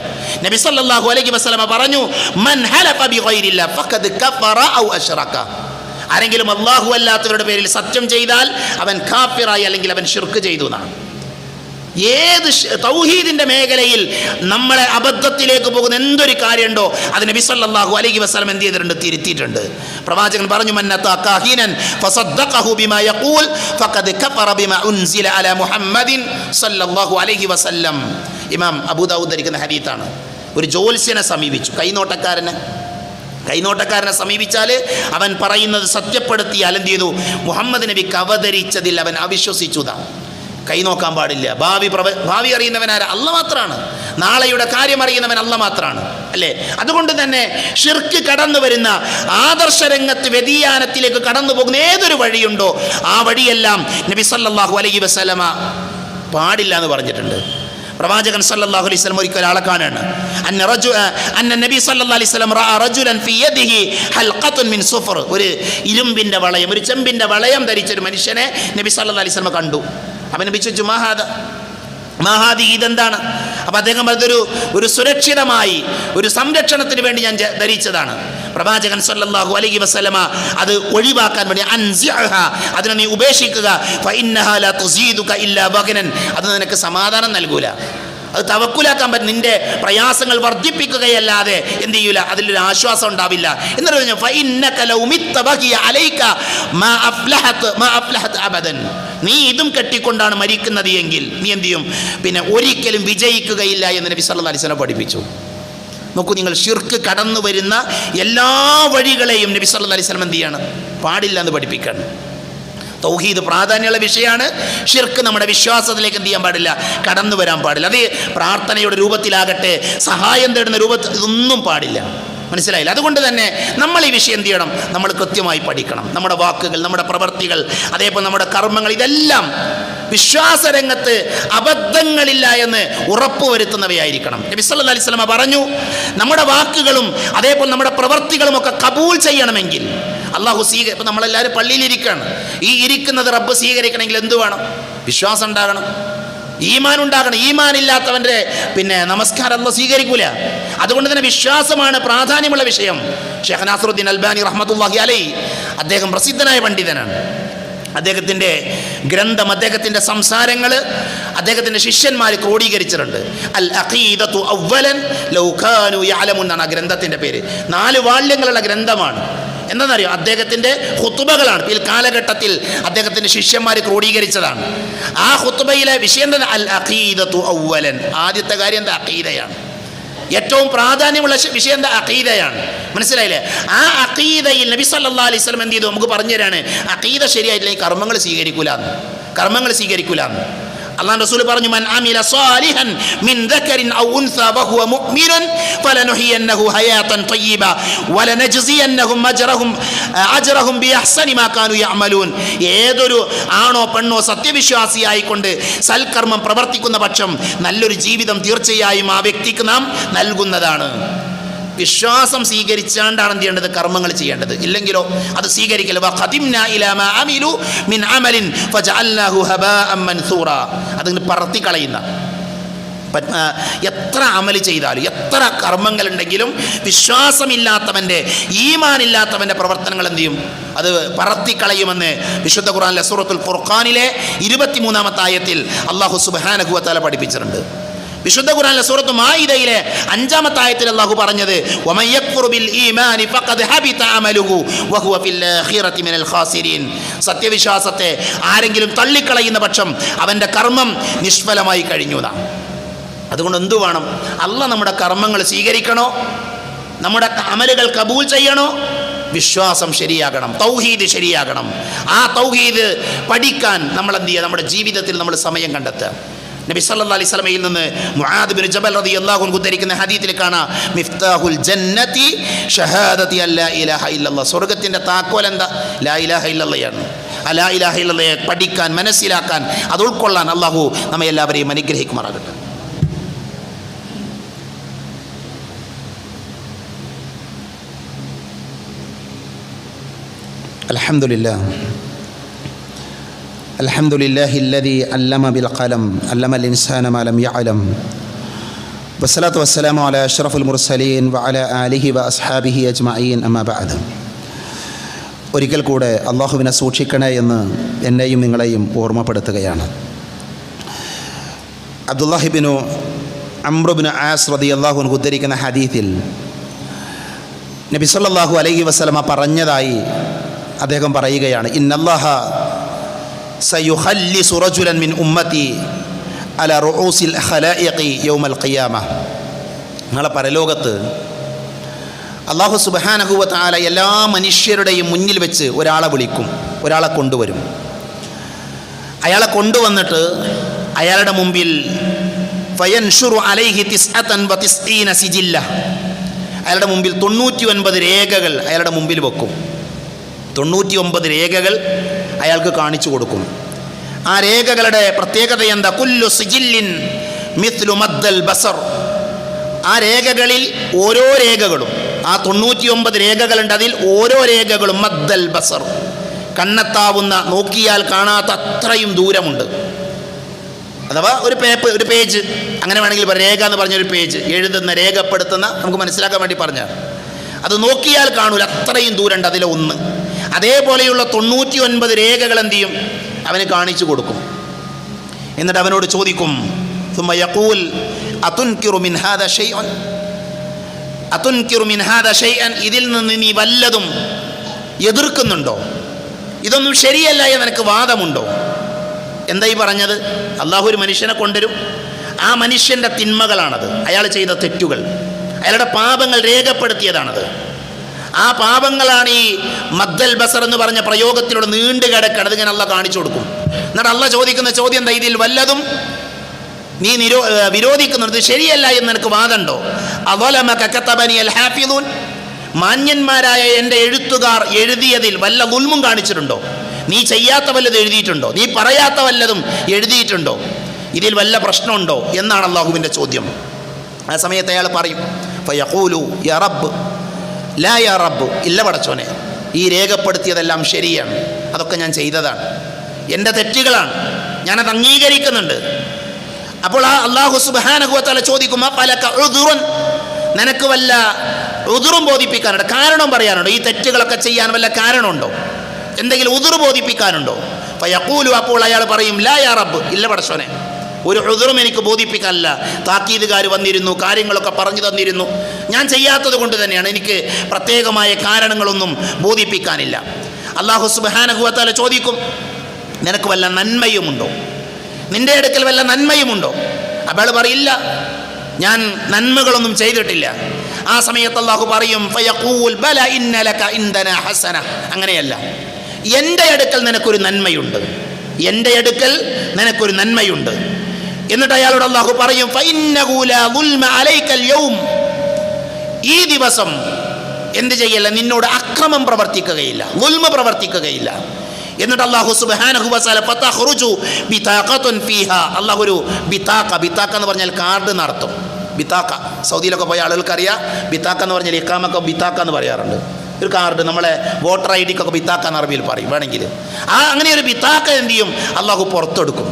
നബി സല്ലല്ലാഹു അലൈഹി വസല്ലമ പറഞ്ഞു, മൻ ഹലഫ ബിഗൈരില്ലാഹ് ഫഖദ് കഫറ ഔ അശ്റക. ആരെങ്കിലും അല്ലാഹു അല്ലാത്തവരുടെ പേരിൽ സത്യം ചെയ്താൽ അവൻ കാഫിറായി, അല്ലെങ്കിൽ അവൻ ശിർക്ക് ചെയ്തു എന്നാണ്. ഏത് തൗഹീദിന്റെ മേഖലയിൽ നമ്മളെ അബദ്ധത്തിലേക്ക് പോകുന്ന എന്തൊരു കാര്യമുണ്ടോ അത് നബി സല്ലല്ലാഹു അലൈഹി വസല്ലം എന്ത് ചെയ്തിട്ടുണ്ട്? തിരുത്തിയിട്ടുണ്ട്. പ്രവാചകൻ പറഞ്ഞു, മന്നത കാഹിനൻ ഫസദ്ദഖഹു ബിമാ യഖൂൽ ഫഖദ് കഫറ ബിമാ ഉൻസില അലാ മുഹമ്മദിൻ സല്ലല്ലാഹു അലൈഹി വസല്ലം. ഇമാം അബൂ ദാവൂദ് ധരിക്കുന്ന ഹദീത്താണ്. ഒരു ജ്യോത്സ്യനെ സമീപിച്ചു, കൈനോട്ടക്കാരനെ സമീപിച്ചാൽ അവൻ പറയുന്നത് സത്യപ്പെടുത്തിയാൽ എന്ത് ചെയ്തു? മുഹമ്മദ് നബിക്ക് അവതരിച്ചതിൽ അവൻ അവിശ്വസിച്ചു. കൈ നോക്കാൻ പാടില്ല. ഭാവി അറിയുന്നവൻ ആരാ? അല്ലാഹ് മാത്രമാണ്. നാളെയുടെ കാര്യം അറിയുന്നവൻ അല്ലാഹ് മാത്രമാണ്, അല്ലേ? അതുകൊണ്ട് തന്നെ ഷിർക്ക് കടന്നു വരുന്ന ആദർശ രംഗത്ത് വ്യതിയാനത്തിലേക്ക് കടന്നു പോകുന്ന ഏതൊരു വഴിയുണ്ടോ ആ വഴിയെല്ലാം നബി സല്ലല്ലാഹു അലൈഹി വസല്ലമ പാടില്ല എന്ന് പറഞ്ഞിട്ടുണ്ട്. പ്രവാചകൻ സല്ലല്ലാഹു അലൈഹി വസല്ലം ഒരിക്കൽ ആളെ കാണാണ്. അന്ന നബി സല്ലല്ലാഹു അലൈഹി വസല്ലം റഅ റജുലൻ ഫീ യദിഹി ഹൽഖത്തുൻ മിൻ സുഫർ. ഒരു ഇരുമ്പിന്റെ വളയം, ഒരു ചെമ്പിന്റെ വളയം ധരിച്ച ഒരു മനുഷ്യനെ നബി സല്ലല്ലാഹു അലൈഹി വസല്ലം കണ്ടു. അവൻ നബി ചോദിച്ചു, മഹാദി, ഇതെന്താണ്? അപ്പം അദ്ദേഹം പറഞ്ഞൊരു ഒരു സുരക്ഷിതമായി ഒരു സംരക്ഷണത്തിന് വേണ്ടി ഞാൻ ധരിച്ചതാണ്. പ്രവാചകൻ സല്ലല്ലാഹു അലൈഹി വസല്ലമ അത് ഒഴിവാക്കാൻ വേണ്ടി അൻസിഅഹ, അതിനെ നീ ഉപേക്ഷിക്കുക, ഫഇന്നഹാ ലാ തുസീദുക ഇല്ലാ ബഗ്നൻ, അത് നിനക്ക് സമാധാനം നൽകൂല, അത് തവക്കുലാക്കാൻ പറ്റും, നിന്റെ പ്രയാസങ്ങൾ വർദ്ധിപ്പിക്കുകയല്ലാതെ എന്ത് ചെയ്യൂല, അതിലൊരു ആശ്വാസം ഉണ്ടാവില്ല എന്ന് പറഞ്ഞു. ഫഇന്നക ലൗ മിത്ത ബഖിയ അലൈക മാ അഫ്ലഹത് അബദൻ, നീ ഇതും കെട്ടിക്കൊണ്ടാണ് മരിക്കുന്നത് എങ്കിൽ നീ എന്ത് ചെയ്യും? പിന്നെ ഒരിക്കലും വിജയിക്കുകയില്ല എന്ന് നബി സല്ലല്ലാഹു അലൈഹി വസല്ലം പഠിപ്പിച്ചു. നോക്കൂ നിങ്ങൾ, ഷിർക്ക് കടന്നു വരുന്ന എല്ലാ വഴികളെയും നബി സല്ലല്ലാഹു അലൈഹി വസല്ലം എന്ത് ചെയ്യാണ്? പാടില്ല എന്ന് പഠിപ്പിക്കണം. തൗഹീദ് പ്രാധാന്യമുള്ള വിഷയമാണ്. ഷിർക്ക് നമ്മുടെ വിശ്വാസത്തിലേക്ക് എന്ത് ചെയ്യാൻ പാടില്ല? കടന്നു വരാൻ പാടില്ല. അത് പ്രാർത്ഥനയുടെ രൂപത്തിലാകട്ടെ, സഹായം തേടുന്ന രൂപത്തിൽ, ഇതൊന്നും പാടില്ല. മനസ്സിലായില്ല? അതുകൊണ്ട് തന്നെ നമ്മൾ ഈ വിഷയം എന്ത് ചെയ്യണം? നമ്മൾ കൃത്യമായി പഠിക്കണം. നമ്മുടെ വാക്കുകൾ, നമ്മുടെ പ്രവൃത്തികൾ, അതേപോലെ നമ്മുടെ കർമ്മങ്ങൾ, ഇതെല്ലാം വിശ്വാസരംഗത്ത് അബദ്ധങ്ങളില്ല എന്ന് ഉറപ്പുവരുത്തുന്നവയായിരിക്കണം. നബി സല്ലല്ലാഹു അലൈഹി വസല്ലം പറഞ്ഞു, നമ്മുടെ വാക്കുകളും അതേപോലെ നമ്മുടെ പ്രവൃത്തികളും ഒക്കെ കബൂൽ ചെയ്യണമെങ്കിൽ അള്ളാഹു ഇപ്പം നമ്മളെല്ലാവരും പള്ളിയിലിരിക്കുകയാണ്. ഈ ഇരിക്കുന്നത് റബ്ബ് സ്വീകരിക്കണമെങ്കിൽ എന്ത് വേണം? വിശ്വാസം ഉണ്ടാകണം, ഈമാൻ ഉണ്ടാകണം. ഈമാൻ ഇല്ലാത്തവൻ്റെ പിന്നെ നമസ്കാരം അല്ലാഹു സ്വീകരിക്കൂല. അതുകൊണ്ട് തന്നെ വിശ്വാസമാണ് പ്രാധാന്യമുള്ള വിഷയം. ഷെയ്ഖ് നാസറുദ്ദീൻ അൽബാനി റഹ്മത്തുള്ളാഹി അലൈഹി അദ്ദേഹം പ്രസിദ്ധനായ പണ്ഡിതനാണ്. അദ്ദേഹത്തിൻ്റെ ഗ്രന്ഥം, അദ്ദേഹത്തിൻ്റെ സംസാരങ്ങൾ അദ്ദേഹത്തിൻ്റെ ശിഷ്യന്മാർ ക്രോഡീകരിച്ചിട്ടുണ്ട്. അൽ അഖീദത്തു അവ്വലൻ ലൗ കാനൂ യഅലമൂൻ എന്നാണ് ആ ഗ്രന്ഥത്തിൻ്റെ പേര്. 4 വാള്യങ്ങളുള്ള ഗ്രന്ഥമാണ്. എന്താണെന്നറിയോ? അദ്ദേഹത്തിൻ്റെ ഖുതുബകളാണ്. ഈ കാലഘട്ടത്തിൽ അദ്ദേഹത്തിൻ്റെ ശിഷ്യന്മാർ ക്രോഡീകരിച്ചതാണ്. ആ ഖുതുബയിലെ വിഷയം തന്നെ അൽ അഖീദത്തു അവ്വലൻ. ആദ്യത്തെ കാര്യം എന്താ? അഖീദയാണ്. ഏറ്റവും പ്രാധാന്യമുള്ള വിഷയം എന്താ? അഖീദയാണ്. മനസ്സിലായില്ലേ? ആ അഖീദയിൽ നബി സല്ലല്ലാഹു അലൈഹി വസല്ലം എന്ത് ചെയ്തു? നമുക്ക് പറഞ്ഞു തരാണ്. അഖീദ ശരിയായിട്ടില്ലെങ്കിൽ കർമ്മങ്ങൾ സ്വീകരിക്കൂല. അല്ലാഹു റസൂൽ പറഞ്ഞു, മൻ അമില സാലിഹൻ മിൻ ദക്കറിൻ ഔ ഉൻസാ വഹുവ മുഅ്മിനുൻ ഫലനുഹിയന്നഹു ഹയാതൻ തയ്യിബ വലനജ്സിയന്നഹും അജ്റഹും ബിഅഹ്സനി മാ കാനൂ യഅമലൂൻ. ഏതൊരു ആണോ പെണ്ണോ സത്യവിശ്വാസിയായിക്കൊണ്ട് സൽക്കർമ്മം പ്രവർത്തിക്കുന്ന പക്ഷം നല്ലൊരു ജീവിതം തീർച്ചയായും ആ വ്യക്തിക്ക് നാം നൽകുന്നതാണ്. വിശ്വാസം സ്വീകരിച്ചാണ്ടാണ് എന്ത് ചെയ്യേണ്ടത്? കർമ്മങ്ങൾ ചെയ്യേണ്ടത്. ഇല്ലെങ്കിലോ അത് സ്വീകരിക്കൽ. അതിന് പറത്തിക്കളയുന്ന, എത്ര അമല് ചെയ്താലും എത്ര കർമ്മങ്ങളുണ്ടെങ്കിലും വിശ്വാസമില്ലാത്തവൻ്റെ, ഈമാനില്ലാത്തവൻ്റെ പ്രവർത്തനങ്ങൾ എന്ത് ചെയ്യും? അത് പറത്തിക്കളയുമെന്ന് വിശുദ്ധ ഖുർആനിലെ സൂറത്തുൽ ഫുർഖാനിലെ 23-ാമത്തെ ആയത്തിൽ അല്ലാഹു സുബ്ഹാനഹു വ തആല പഠിപ്പിച്ചിട്ടുണ്ട്. വിശുദ്ധ ഖുർആനിലെ സൂറത്ത് മാഇദയിലെ 5-ാമത്തെ ആയത്തിൽ അല്ലാഹു പറഞ്ഞത്, വമൻ യക്ഫുറു ബിൽ ഈമാനി ഫഖദ് ഹബിത അമലുഹു വഹുവ ഫിൽ ആഖിറതി മിനൽ ഖാസിരീൻ. സത്യവിശ്വാസത്തെ ആരെങ്കിലും തള്ളിക്കളയുന്ന പക്ഷം അവൻ്റെ കർമ്മം നിഷ്ഫലമായി കഴിഞ്ഞുതാണ്. അതുകൊണ്ട് എന്തു വേണം? അല്ലാഹ് നമ്മുടെ കർമ്മങ്ങൾ സ്വീകരിക്കണോ? നമ്മുടെ അമലുകൾ കബൂൽ ചെയ്യണോ? വിശ്വാസം ശരിയാകണം, തൗഹീദ് ശരിയാകണം. ആ തൗഹീദ് പഠിക്കാൻ നമ്മൾ എന്ത് ചെയ്യുക? നമ്മുടെ ജീവിതത്തിൽ നമ്മൾ സമയം കണ്ടെത്തുക. നബി സല്ലല്ലാഹു അലൈഹി വസല്ലമയിൽ നിന്ന് മുആദ് ബിൻ ജബൽ റളിയല്ലാഹു അൻഹു ഉദ്ധരിക്കുന്ന ഹദീസിൽ കാണാം, മിഫ്താഹുൽ ജന്നതി ഷഹാദതി അല്ലാ ഇലാഹ ഇല്ലല്ലാഹ്. സ്വർഗ്ഗത്തിൻ്റെ താക്കോൽ എന്താ? ലാ ഇലാഹ ഇല്ലല്ലാഹയാണ്. ആ ലാ ഇലാഹ ഇല്ലല്ലാഹയെ പഠിക്കാൻ, മനസ്സിലാക്കാൻ, അത് ഉൾക്കൊള്ളാൻ അല്ലാഹു നമ്മെ എല്ലാവരെയും അനുഗ്രഹിക്കുമാറാകട്ടെ. അൽഹംദുലില്ലാഹ് الحمد لله الذي علم بالقلم علم الإنسان ما لم يعلم والصلاة والسلام على أشرف المرسلين وعلى آله وأصحابه أجمعين أما بعد. ഒരിക്കൽ കൂടെ അള്ളാഹുവിനെ സൂക്ഷിക്കണേ എന്ന് എന്നെയും നിങ്ങളെയും ഓർമ്മപ്പെടുത്തുകയാണ്. അബ്ദുല്ലാഹിബിനു അംറുബിന് ആസ് റളിയല്ലാഹു അൻഹു ഉദ്ധരിക്കുന്ന ഹദീസിൽ നബി സല്ലല്ലാഹു അലൈഹി വസല്ലമ പറഞ്ഞതായി അദ്ദേഹം പറയുകയാണ്, ഇന്നല്ലാഹ സയുഖല്ലിസു റജുലൻ മിൻ ഉമ്മത്തി അലാ റൂസിൽ ഖലായിഖി യൗമൽ ഖിയാമ. നാളെ പരലോകത്ത് അല്ലാഹു സുബ്ഹാനഹു വ തആല എല്ലാ മനുഷ്യരുടെയും മുന്നിൽ വെച്ച് ഒരാളെ വിളിക്കും, ഒരാളെ കൊണ്ടുവരും. അയാളെ കൊണ്ടുവന്നിട്ട് അയാളുടെ മുമ്പിൽ ഫയൻഷുറു അലൈഹി 99 സിജില്ല, അയാളുടെ മുമ്പിൽ 99 രേഖകൾ അയാളുടെ മുമ്പിൽ വെക്കും. 99 രേഖകൾ അയാൾക്ക് കാണിച്ചു കൊടുക്കും. ആ രേഖകളുടെ പ്രത്യേകത എന്താ? കുല്ലു സിജില്ലിൻ മിത്ലു മദ്ദൽ ബസർ. ആ രേഖകളിൽ ഓരോ രേഖകളും, ആ 99 രേഖകളുണ്ട്, അതിൽ ഓരോ രേഖകളും മദ്ദൽ ബസർ, കണ്ണെത്താവുന്ന, നോക്കിയാൽ കാണാത്ത അത്രയും ദൂരമുണ്ട്. അഥവാ ഒരു പേജ്, അങ്ങനെ വേണമെങ്കിൽ രേഖ എന്ന് പറഞ്ഞൊരു പേജ്, എഴുതുന്ന, രേഖപ്പെടുത്തുന്ന, നമുക്ക് മനസ്സിലാക്കാൻ വേണ്ടി പറഞ്ഞാൽ അത് നോക്കിയാൽ കാണൂല, അത്രയും ദൂരമുണ്ട് അതിലെ ഒന്ന്. അതേപോലെയുള്ള 99 രേഖകൾ എന്ത് ചെയ്യും? അവന് കാണിച്ചു കൊടുക്കും. എന്നിട്ട് അവനോട് ചോദിക്കും, ثم يقول أتنكر من هذا شيئا أتنكر من هذا شيئا, ഇതിൽ നിന്ന് നീ വല്ലതും എതിർക്കുന്നുണ്ടോ? ഇതൊന്നും ശരിയല്ല എന്ന് നിനക്ക് വാദമുണ്ടോ? എന്തായി പറഞ്ഞത്? അള്ളാഹു ഒരു മനുഷ്യനെ കൊണ്ടുവരും. ആ മനുഷ്യൻ്റെ തിന്മകളാണത്, അയാൾ ചെയ്ത തെറ്റുകൾ, അയാളുടെ പാപങ്ങൾ രേഖപ്പെടുത്തിയതാണത്. ആ പാപങ്ങളാണ് ഈ മദ്ദൽ ബസർ എന്ന് പറഞ്ഞ പ്രയോഗത്തിലൂടെ നീണ്ടു കിടക്കണം. അതിങ്ങനെ അള്ളാഹ് കാണിച്ചു കൊടുക്കും. എന്നിട്ട് അള്ളാഹ് ചോദിക്കുന്ന ചോദ്യം എന്താ? ഇതിൽ വല്ലതും നീ വിരോധിക്കുന്നുണ്ട്, ശരിയല്ല എന്ന് നിനക്ക് വാദമുണ്ടോ? അദലമക കതബനി അൽ ഹാഫിദൂൻ, മാന്യന്മാരായ എൻ്റെ എഴുത്തുകാർ എഴുതിയതിൽ വല്ല ദുൽമും കാണിച്ചിട്ടുണ്ടോ? നീ ചെയ്യാത്ത വല്ലതും എഴുതിയിട്ടുണ്ടോ? നീ പറയാത്ത വല്ലതും എഴുതിയിട്ടുണ്ടോ? ഇതിൽ വല്ല പ്രശ്നമുണ്ടോ എന്നാണ് അള്ളാഹുവിൻ്റെ ചോദ്യം. ആ സമയത്ത് അയാൾ പറയും, ഫയഖൂലു യാ റബ്ബ് ലാ യാ റബ്ബ്, ഇല്ല പടച്ചോനെ, ഈ രേഖപ്പെടുത്തിയതെല്ലാം ശരിയാണ്, അതൊക്കെ ഞാൻ ചെയ്തതാണ്, എൻ്റെ തെറ്റുകളാണ്, ഞാനത് അംഗീകരിക്കുന്നുണ്ട്. അപ്പോൾ ആ അല്ലാഹു സുബ്ഹാനഹു വ തആല ചോദിക്കും, ഫലക ഉദ്റുൻ, നിനക്ക് വല്ല ഉദ്റും ബോധിപ്പിക്കാനുണ്ടോ? കാരണം പറയാനുണ്ടോ? ഈ തെറ്റുകളൊക്കെ ചെയ്യാൻ വല്ല കാരണമുണ്ടോ? എന്തെങ്കിലും ഉദ്റ് ബോധിപ്പിക്കാനുണ്ടോ? ഫയഖൂലു, അപ്പോൾ അയാൾ പറയും, ലാ യാ റബ്ബ്, ഇല്ല പടച്ചോനെ, ഒരു ഉദ്റും എനിക്ക് ബോധിപ്പിക്കാനില്ല. താക്കീതുകാർ വന്നിരുന്നു, കാര്യങ്ങളൊക്കെ പറഞ്ഞു തന്നിരുന്നു, ഞാൻ ചെയ്യാത്തത് കൊണ്ട് തന്നെയാണ്, എനിക്ക് പ്രത്യേകമായ കാരണങ്ങളൊന്നും ബോധിപ്പിക്കാനില്ല. അല്ലാഹു സുബ്ഹാനഹു വ തആല ചോദിക്കും, നിനക്ക് വല്ല നന്മയുമുണ്ടോ? നിന്റെ അടുക്കൽ വല്ല നന്മയുമുണ്ടോ? അപ്പോൾ പറയില്ല, ഞാൻ നന്മകളൊന്നും ചെയ്തിട്ടില്ല. ആ സമയത്ത് അല്ലാഹു പറയും, ഫയഖൂൽ ബല ഇന്ന ലക ഇൻദനാ ഹസന, അങ്ങനെയല്ല, എൻ്റെ അടുക്കൽ നിനക്കൊരു നന്മയുണ്ട്, എൻ്റെ അടുക്കൽ നിനക്കൊരു നന്മയുണ്ട്. എന്നിട്ട് അയാളോട് അല്ലാഹു പറയും, ഫഇന്നഹു ലാ ദുൽമ അലൈക്കൽ യൗം, ഈ ദിവസം എന്ത് ചെയ്യില്ല, നിന്നോട് അക്രമം പ്രവർത്തിക്കുകയില്ല, ദുൽമ പ്രവർത്തിക്കുകയില്ല. എന്നിട്ട് അല്ലാഹു സുബ്ഹാനഹു വ തആല ഫതഖ്റുജു ബിതാഖത്തുൻ ഫീഹാ, അല്ലാഹു ഒരു ബിതാഖ എന്ന് പറഞ്ഞാൽ കാർഡ് നടത്തും. ബിതാഖ സൗദിയിലൊക്കെ പോയ ആളുകൾക്കറിയാം, ബിതാഖ എന്ന് പറഞ്ഞാൽ ഇഖാമൊക്കെ ബിതാഖ എന്ന് പറയാറുണ്ട്. ഒരു കാർഡ്, നമ്മളെ വോട്ടർ ഐ ഡിക്കൊക്കെ ബിതാഖ എന്ന് അറബിയിൽ പറയും വേണമെങ്കിൽ. അങ്ങനെ ഒരു ബിതാഖ എന്ത് ചെയ്യും? അല്ലാഹു പുറത്തെടുക്കും.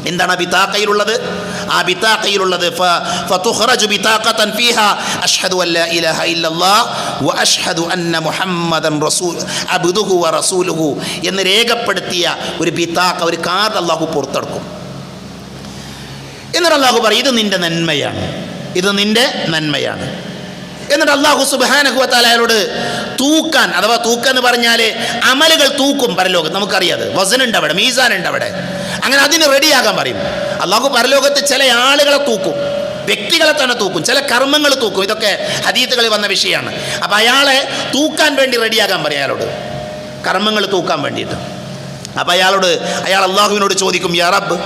എന്താണ് ആ ബിതാഖയിലുള്ളത്? ആ ബിതാഖയിലുള്ളത് ഫതുഖ്റജു ബിതാഖതൻ ഫീഹാ അഷ്ഹദു അല്ലാ ഇലാഹ ഇല്ലല്ലാഹ് വ അഷ്ഹദു അന്ന മുഹമ്മദൻ റസൂൽ അബ്ദുഹു വ റസൂലുഹു എന്ന് രേഖപ്പെടുത്തിയ ഒരു ബിതാഖ, ഒരു കാർഡ് അല്ലാഹു പുറത്തെടുക്കും. എന്നിട്ട് അല്ലാഹു പറയും, ഇത് നിന്റെ നന്മയാണ്, ഇത് നിന്റെ നന്മയാണ്. എന്നിട്ട് അല്ലാഹു സുബ്ഹാനഹു വ തആല അയാളോട് തൂക്കാൻ, അഥവാ തൂക്കം എന്ന് പറഞ്ഞാൽ അമലുകൾ തൂക്കും. പരലോകത്ത് നമുക്കറിയാം, വസനുണ്ട് അവിടെ, മീസാനുണ്ട് അവിടെ. അങ്ങനെ അതിന് റെഡിയാകാൻ പറയും. അല്ലാഹു പരലോകത്ത് ചില ആളുകളെ തൂക്കും, വ്യക്തികളെ തന്നെ തൂക്കും, ചില കർമ്മങ്ങൾ തൂക്കും. ഇതൊക്കെ ഹദീസുകളിൽ വന്ന വിഷയമാണ്. അപ്പം അയാളെ തൂക്കാൻ വേണ്ടി റെഡിയാകാൻ പറയും, അയാളോട് കർമ്മങ്ങൾ തൂക്കാൻ വേണ്ടിയിട്ട്. അപ്പം അയാൾ അള്ളാഹുവിനോട് ചോദിക്കും, യാ റബ്ബ്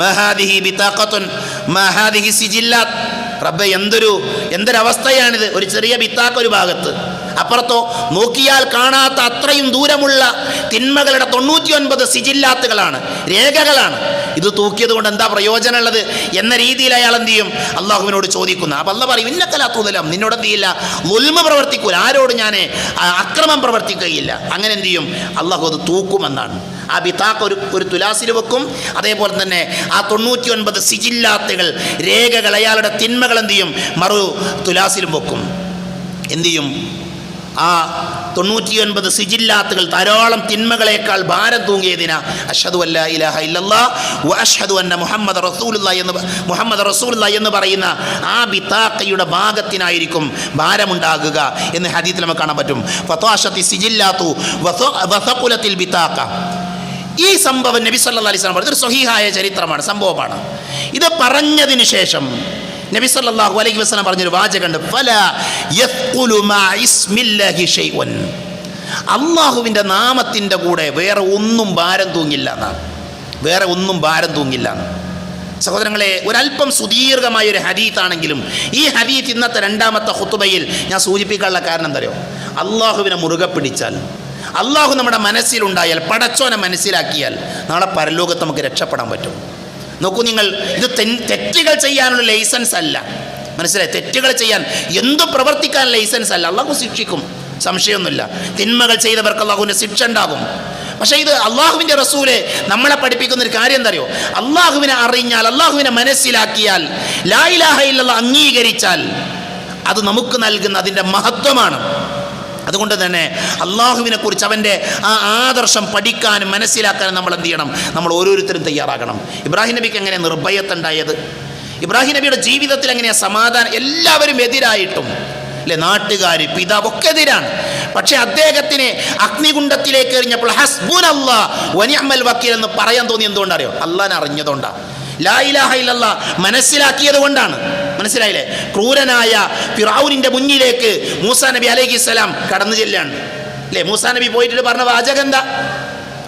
മാ ഹാദിഹി ബിതാഖത്തുൻ മാ ഹാദിഹി സിജില്ലാത്ത്, റബ്ബേ എന്തൊരവസ്ഥയാണിത്, ഒരു ചെറിയ ബിത്താക്ക ഒരു ഭാഗത്ത്, അപ്പുറത്തോ നോക്കിയാൽ കാണാത്ത അത്രയും ദൂരമുള്ള തിന്മകളുടെ 99 സിജില്ലാത്തുകളാണ്, രേഖകളാണ്. ഇത് തൂക്കിയത് കൊണ്ട് എന്താ പ്രയോജനമുള്ളത് എന്ന രീതിയിൽ അയാൾ എന്ത് ചെയ്യും? അള്ളാഹുവിനോട് ചോദിക്കുന്നു. അപ്പം അള്ളാഹ് പറയും, ഇന്നക്കലാത്തുതലം, നിന്നോട് എന്ത് ചെയ്യില്ല, ദുൽമ പ്രവർത്തിക്കൂല, ആരോട് ഞാൻ അക്രമം പ്രവർത്തിക്കുകയില്ല. അങ്ങനെ എന്ത് ചെയ്യും? അള്ളാഹു അത് തൂക്കുമെന്നാണ്. ആ ബിത്താക്ക ഒരു തുലാസിൽ വെക്കും. അതേപോലെ തന്നെ ആ 99 സിജില്ലാത്തുകൾ, രേഖകൾ, അയാളുടെ തിന്മകൾ എന്ത് ചെയ്യും? മറു തുലാസിലും വെക്കും. എന്തു ചെയ്യും? ആ 99 സിജില്ലാത്തുകൾ ധാരാളം തിന്മകളേക്കാൾ ഭാരം തൂങ്ങിയതിനാ അഷ്ഹദു അല്ലാ ഇലാഹ ഇല്ലല്ലാഹ് വ അഷ്ഹദു അന്ന മുഹമ്മദ് റസൂലുള്ളാഹി എന്ന് പറയുന്ന ആ ബിതാഖയുടെ ഭാഗത്തിനായിരിക്കും ഭാരമുണ്ടാകുക എന്ന് ഹദീസിൽ നമുക്ക് കാണാൻ പറ്റും. ഫതാശത്തി സിജില്ലാത്തു വസഖുലത്തിൽ ബിതാഖ. ഈ സംഭവം നബി സല്ലല്ലാഹു അലൈഹി വസല്ലം പറഞ്ഞ ഒരു സ്വഹീഹായ ചരിത്രമാണ്, സംഭവമാണ്. ഇത് പറഞ്ഞതിന് ശേഷം നബി സല്ലല്ലാഹു അലൈഹി വസല്ലം പറഞ്ഞൊരു വാചകമുണ്ട്, ഫലാ യസ്ഖുലു മാ ഇസ്മില്ലാഹി ഷൈഉൻ. അള്ളാഹുവിൻ്റെ നാമത്തിൻ്റെ കൂടെ വേറെ ഒന്നും ഭാരം തൂങ്ങില്ല എന്നാണ്, വേറെ ഒന്നും ഭാരം തൂങ്ങില്ല. സഹോദരങ്ങളെ, ഒരല്പം സുദീർഘമായ ഒരു ഹദീത്താണെങ്കിലും ഈ ഹദീത്ത് ഇന്നത്തെ രണ്ടാമത്തെ ഖുതുബയിൽ ഞാൻ സൂചിപ്പിക്കാനുള്ള കാരണം എന്താ അറിയോ? അള്ളാഹുവിനെ മുറുകെ പിടിച്ചാൽ, അള്ളാഹു നമ്മുടെ മനസ്സിലുണ്ടായാൽ, പടച്ചോനെ മനസ്സിലാക്കിയാൽ നാളെ പരലോകത്ത് നമുക്ക് രക്ഷപ്പെടാൻ പറ്റും. നോക്കൂ നിങ്ങൾ, ഇത് തെറ്റുകൾ ചെയ്യാനുള്ള ലൈസൻസ് അല്ല, മനസ്സിലായി? തെറ്റുകൾ ചെയ്യാൻ, എന്തു പ്രവർത്തിക്കാൻ ലൈസൻസ് അല്ല. അള്ളാഹു ശിക്ഷിക്കും, സംശയമൊന്നുമില്ല. തിന്മകൾ ചെയ്തവർക്ക് അള്ളാഹുവിൻ്റെ ശിക്ഷ ഉണ്ടാകും. പക്ഷേ ഇത് അള്ളാഹുവിൻ്റെ റസൂല് നമ്മളെ പഠിപ്പിക്കുന്ന ഒരു കാര്യം എന്താ അറിയോ? അള്ളാഹുവിനെ അറിഞ്ഞാൽ, അള്ളാഹുവിനെ മനസ്സിലാക്കിയാൽ, ലാ ഇലാഹ ഇല്ലല്ലാഹ് അംഗീകരിച്ചാൽ അത് നമുക്ക് നൽകുന്ന അതിൻ്റെ മഹത്വമാണ്. അതുകൊണ്ട് തന്നെ അള്ളാഹുവിനെ കുറിച്ച്, അവൻ്റെ ആ ആദർശം പഠിക്കാനും മനസ്സിലാക്കാനും നമ്മൾ എന്ത് ചെയ്യണം? നമ്മൾ ഓരോരുത്തരും തയ്യാറാകണം. ഇബ്രാഹിം നബിക്ക് എങ്ങനെ നിർഭയത്തുണ്ടായത്? ഇബ്രാഹിം നബിയുടെ ജീവിതത്തിൽ എങ്ങനെയാണ് സമാധാനം? എല്ലാവരും എതിരായിട്ടും അല്ലെ, നാട്ടുകാർ, പിതാവൊക്കെ എതിരാണ്. പക്ഷെ അദ്ദേഹത്തിന് അഗ്നികുണ്ഡത്തിലേക്ക് എറിഞ്ഞപ്പോൾ ഹസ്ബുനല്ലാഹ് വനിഅമൽ വക്കീൽ എന്ന് പറയാൻ തോന്നി. എന്തുകൊണ്ടറിയോ? അള്ളാഹിനെ അറിഞ്ഞതുകൊണ്ടാണ്, ലാ ഇലാഹ ഇല്ലല്ലാഹ് മനസ്സിലാക്കിയത് കൊണ്ടാണ്. മനസ്സിലായില്ലേ? ക്രൂരനായ ഫിറഔനിന്റെ മുന്നിലേക്ക് മൂസാ നബി അലൈഹിസ്സലാം കടന്നു ചെല്ലാണ് അല്ലേ? മൂസാ നബി പോയിട്ട് പറഞ്ഞ വാചകം എന്താ?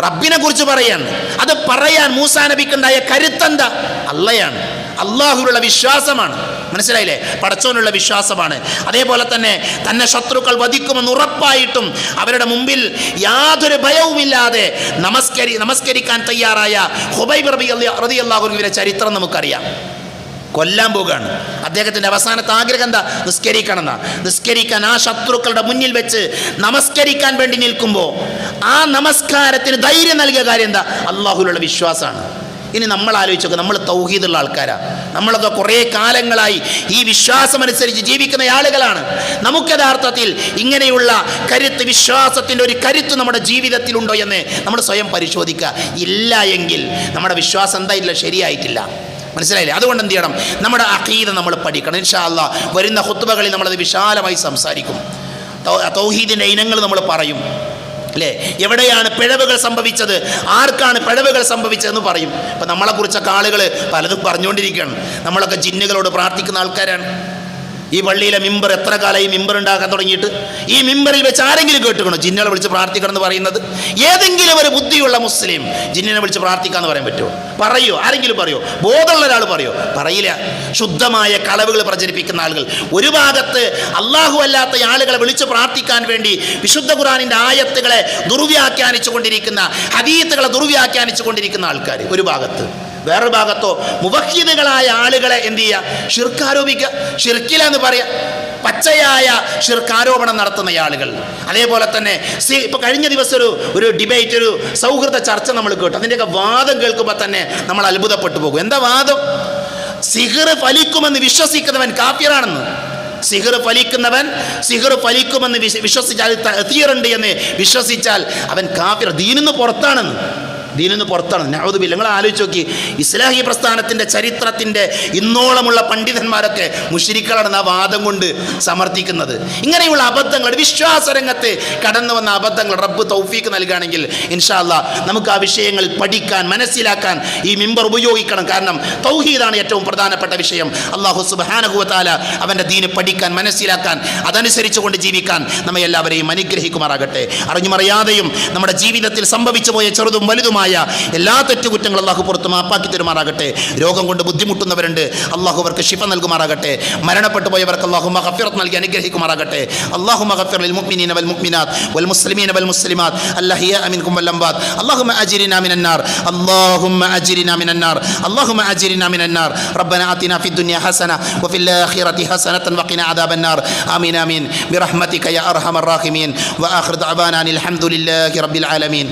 റബ്ബിനെ കുറിച്ച് പറയാണ്. അത് പറയാൻ മൂസാ നബിക്കുണ്ടായ കരുത്തെന്താ? അള്ളയാണ്, അള്ളാഹുവിലുള്ള വിശ്വാസമാണ്. മനസ്സിലായില്ലേ? പടച്ചോനുള്ള വിശ്വാസമാണ്. അതേപോലെ തന്നെ തന്നെ ശത്രുക്കൾ വധിക്കുമെന്ന് ഉറപ്പായിട്ടും അവരുടെ മുമ്പിൽ യാതൊരു ഭയവുമില്ലാതെ നമസ്കരിക്കാൻ തയ്യാറായ ഖുബൈബ് റളിയല്ലാഹു അൻഹുവിന്റെ ചരിത്രം നമുക്കറിയാം. കൊല്ലാൻ പോകുകയാണ്. അദ്ദേഹത്തിൻ്റെ അവസാനത്തെ ആഗ്രഹം എന്താ? നിസ്കരിക്കണം എന്നാ. നിസ്കരിക്കാൻ ആ ശത്രുക്കളുടെ മുന്നിൽ വെച്ച് നമസ്കരിക്കാൻ വേണ്ടി നിൽക്കുമ്പോൾ ആ നമസ്കാരത്തിന് ധൈര്യം നൽകിയ കാര്യം എന്താ? അള്ളാഹുവിലുള്ള വിശ്വാസമാണ്. ഇനി നമ്മൾ ആലോചിച്ചൊക്കെ, നമ്മൾ തൗഹീദുള്ള ആൾക്കാരാണ്. നമ്മളൊക്കെ കുറേ കാലങ്ങളായി ഈ വിശ്വാസമനുസരിച്ച് ജീവിക്കുന്ന ആളുകളാണ്. നമുക്ക് യഥാർത്ഥത്തിൽ ഇങ്ങനെയുള്ള കരുത്ത്, വിശ്വാസത്തിൻ്റെ ഒരു കരുത്ത് നമ്മുടെ ജീവിതത്തിലുണ്ടോ എന്ന് നമ്മൾ സ്വയം പരിശോധിക്കുക. ഇല്ല എങ്കിൽ നമ്മുടെ വിശ്വാസം എന്തായില്ല, ശരിയായിട്ടില്ല. മനസ്സിലായില്ലേ? അതുകൊണ്ട് എന്ത് ചെയ്യണം? നമ്മുടെ അഖീദ നമ്മൾ പഠിക്കണം. ഇൻഷാ അല്ലാഹ് വരുന്ന ഖുത്ബകളിൽ നമ്മളത് വിശാലമായി സംസാരിക്കും. തൗഹീദിൻ്റെ ഇനങ്ങൾ നമ്മൾ പറയും അല്ലേ? എവിടെയാണ് പിഴവുകൾ സംഭവിച്ചത്, ആർക്കാണ് പിഴവുകൾ സംഭവിച്ചതെന്ന് പറയും. ഇപ്പം നമ്മളെക്കുറിച്ചൊക്കെ ആളുകൾ പലതും പറഞ്ഞുകൊണ്ടിരിക്കുകയാണ്. നമ്മളൊക്കെ ജിന്നുകളോട് പ്രാർത്ഥിക്കുന്ന ആൾക്കാരാണ്. ഈ പള്ളിയിലെ മിമ്പർ എത്ര കാലമായി മിമ്പർ ഉണ്ടാക്കാൻ തുടങ്ങിയിട്ട്? ഈ മിമ്പറിൽ വെച്ച് ആരെങ്കിലും കേട്ടുക്കണോ ജിന്നുകളെ വിളിച്ച് പ്രാർത്ഥിക്കണം എന്ന് പറയുന്നത്? ഏതെങ്കിലും ഒരു ബുദ്ധിയുള്ള മുസ്ലിം ജിന്നിനെ വിളിച്ച് പ്രാർത്ഥിക്കാന്ന് പറയാൻ പറ്റുമോ? പറയോ? ആരെങ്കിലും പറയോ? ബോധമുള്ള ഒരാൾ പറയോ? പറയില്ല. ശുദ്ധമായ കളവുകൾ പ്രചരിപ്പിക്കുന്ന ആളുകൾ, ഒരു ഭാഗത്ത് അള്ളാഹു അല്ലാത്ത ആളുകളെ വിളിച്ച് പ്രാർത്ഥിക്കാൻ വേണ്ടി വിശുദ്ധ ഖുർആനിൻ്റെ ആയത്തുകളെ ദുർവ്യാഖ്യാനിച്ചു കൊണ്ടിരിക്കുന്ന, ഹദീത്തുകളെ ദുർവ്യാഖ്യാനിച്ചു കൊണ്ടിരിക്കുന്ന ആൾക്കാർ ഒരു ഭാഗത്ത്. വേറൊരു ഭാഗത്തോ മുവഹ്ഹിദുകളായ ആളുകളെ എന്ത് ചെയ്യുക? ഷിർക്ക് ഷിർക്കില എന്ന് പറയാ, പച്ചയായ ഷിർക്കാരോപണം നടത്തുന്ന ആളുകൾ. അതേപോലെ തന്നെ ഇപ്പൊ കഴിഞ്ഞ ദിവസം ഒരു ഡിബേറ്റ്, ഒരു സൗഹൃദ ചർച്ച നമ്മൾ കേട്ടു. അതിൻ്റെയൊക്കെ വാദം കേൾക്കുമ്പോൾ തന്നെ നമ്മൾ അത്ഭുതപ്പെട്ടു പോകും. എന്താ വാദം? സിഹ്ർ ഫലിക്കുമെന്ന് വിശ്വസിക്കുന്നവൻ കാഫിറാണെന്ന്. സിഹ്ർ ഫലിക്കുമെന്ന് വിശ്വസിച്ചാൽ, തീറുണ്ട് എന്ന് വിശ്വസിച്ചാൽ അവൻ കാഫിർ, ദീനിന്ന് പുറത്താണെന്ന്. നഅൂദുബില്ലാഹ്. നിങ്ങൾ ആലോചിച്ച് നോക്കി, ഇസ്ലാഹി പ്രസ്ഥാനത്തിൻ്റെ ചരിത്രത്തിൻ്റെ ഇന്നോളമുള്ള പണ്ഡിതന്മാരൊക്കെ മുശ്രിക്കുകളാണ് ആ വാദം കൊണ്ട് സമർത്ഥിക്കുന്നത്. ഇങ്ങനെയുള്ള അബദ്ധങ്ങൾ, വിശ്വാസരംഗത്ത് കടന്നു വന്ന അബദ്ധങ്ങൾ റബ്ബ് തൗഫീക്ക് നൽകുകയാണെങ്കിൽ ഇൻഷാ അല്ലാഹ് നമുക്ക് ആ വിഷയങ്ങൾ പഠിക്കാൻ, മനസ്സിലാക്കാൻ ഈ മിമ്പർ ഉപയോഗിക്കണം. കാരണം തൗഹീദാണ് ഏറ്റവും പ്രധാനപ്പെട്ട വിഷയം. അല്ലാഹു സുബ്ഹാനഹു വ തആല അവൻ്റെ ദീന് പഠിക്കാൻ, മനസ്സിലാക്കാൻ, അതനുസരിച്ച് കൊണ്ട് ജീവിക്കാൻ നമ്മെ എല്ലാവരെയും അനുഗ്രഹിക്കുമാറാകട്ടെ. അറിഞ്ഞുമറിയാതെയും നമ്മുടെ ജീവിതത്തിൽ സംഭവിച്ചു പോയ ചെറുതും വലുതും എല്ലാ തെറ്റുകുറ്റങ്ങൾ അള്ളാഹു പുറത്ത് മാപ്പാക്കി തരുമാറാകട്ടെ. രോഗം കൊണ്ട് ബുദ്ധിമുട്ടുന്നവരുണ്ട്, അള്ളാഹു അവർക്ക് ശിഫ നൽകുമാറാകട്ടെ. മരണപ്പെട്ടു പോയവർക്ക് അള്ളാഹു മഗ്ഫിറത്ത് നൽകി അനുഗ്രഹിക്കുമാറാകട്ടെ. അല്ലാഹുമ്മ ഗഫിർ ലിൽ മുഅ്മിനീന വൽ മുഅ്മിനാത്ത് വൽ മുസ്ലിമീന വൽ മുസ്ലിമാത്ത് അൽഹയ്യാഅ മിൻകും വൽ അംവാത്ത്. അല്ലാഹുമ്മ അജിരിനാ മിനൻ നാർ, അല്ലാഹുമ്മ അജിരിനാ മിനൻ നാർ, അല്ലാഹുമ്മ അജിരിനാ മിനൻ നാർ. റബ്ബനാ ആതിനാ ഫിദ് ദുനിയ ഹസന വഫിൽ ആഖിറതി ഹസനതൻ വഖിനാ അദാബൻ നാർ. ആമീൻ ആമീൻ ബിറഹ്മതിക യാ അർഹമർ റാഹിമീൻ. വആഖിറു ദഅവാനാ അൽഹംദുലില്ലാഹി റബ്ബിൽ ആലമീൻ.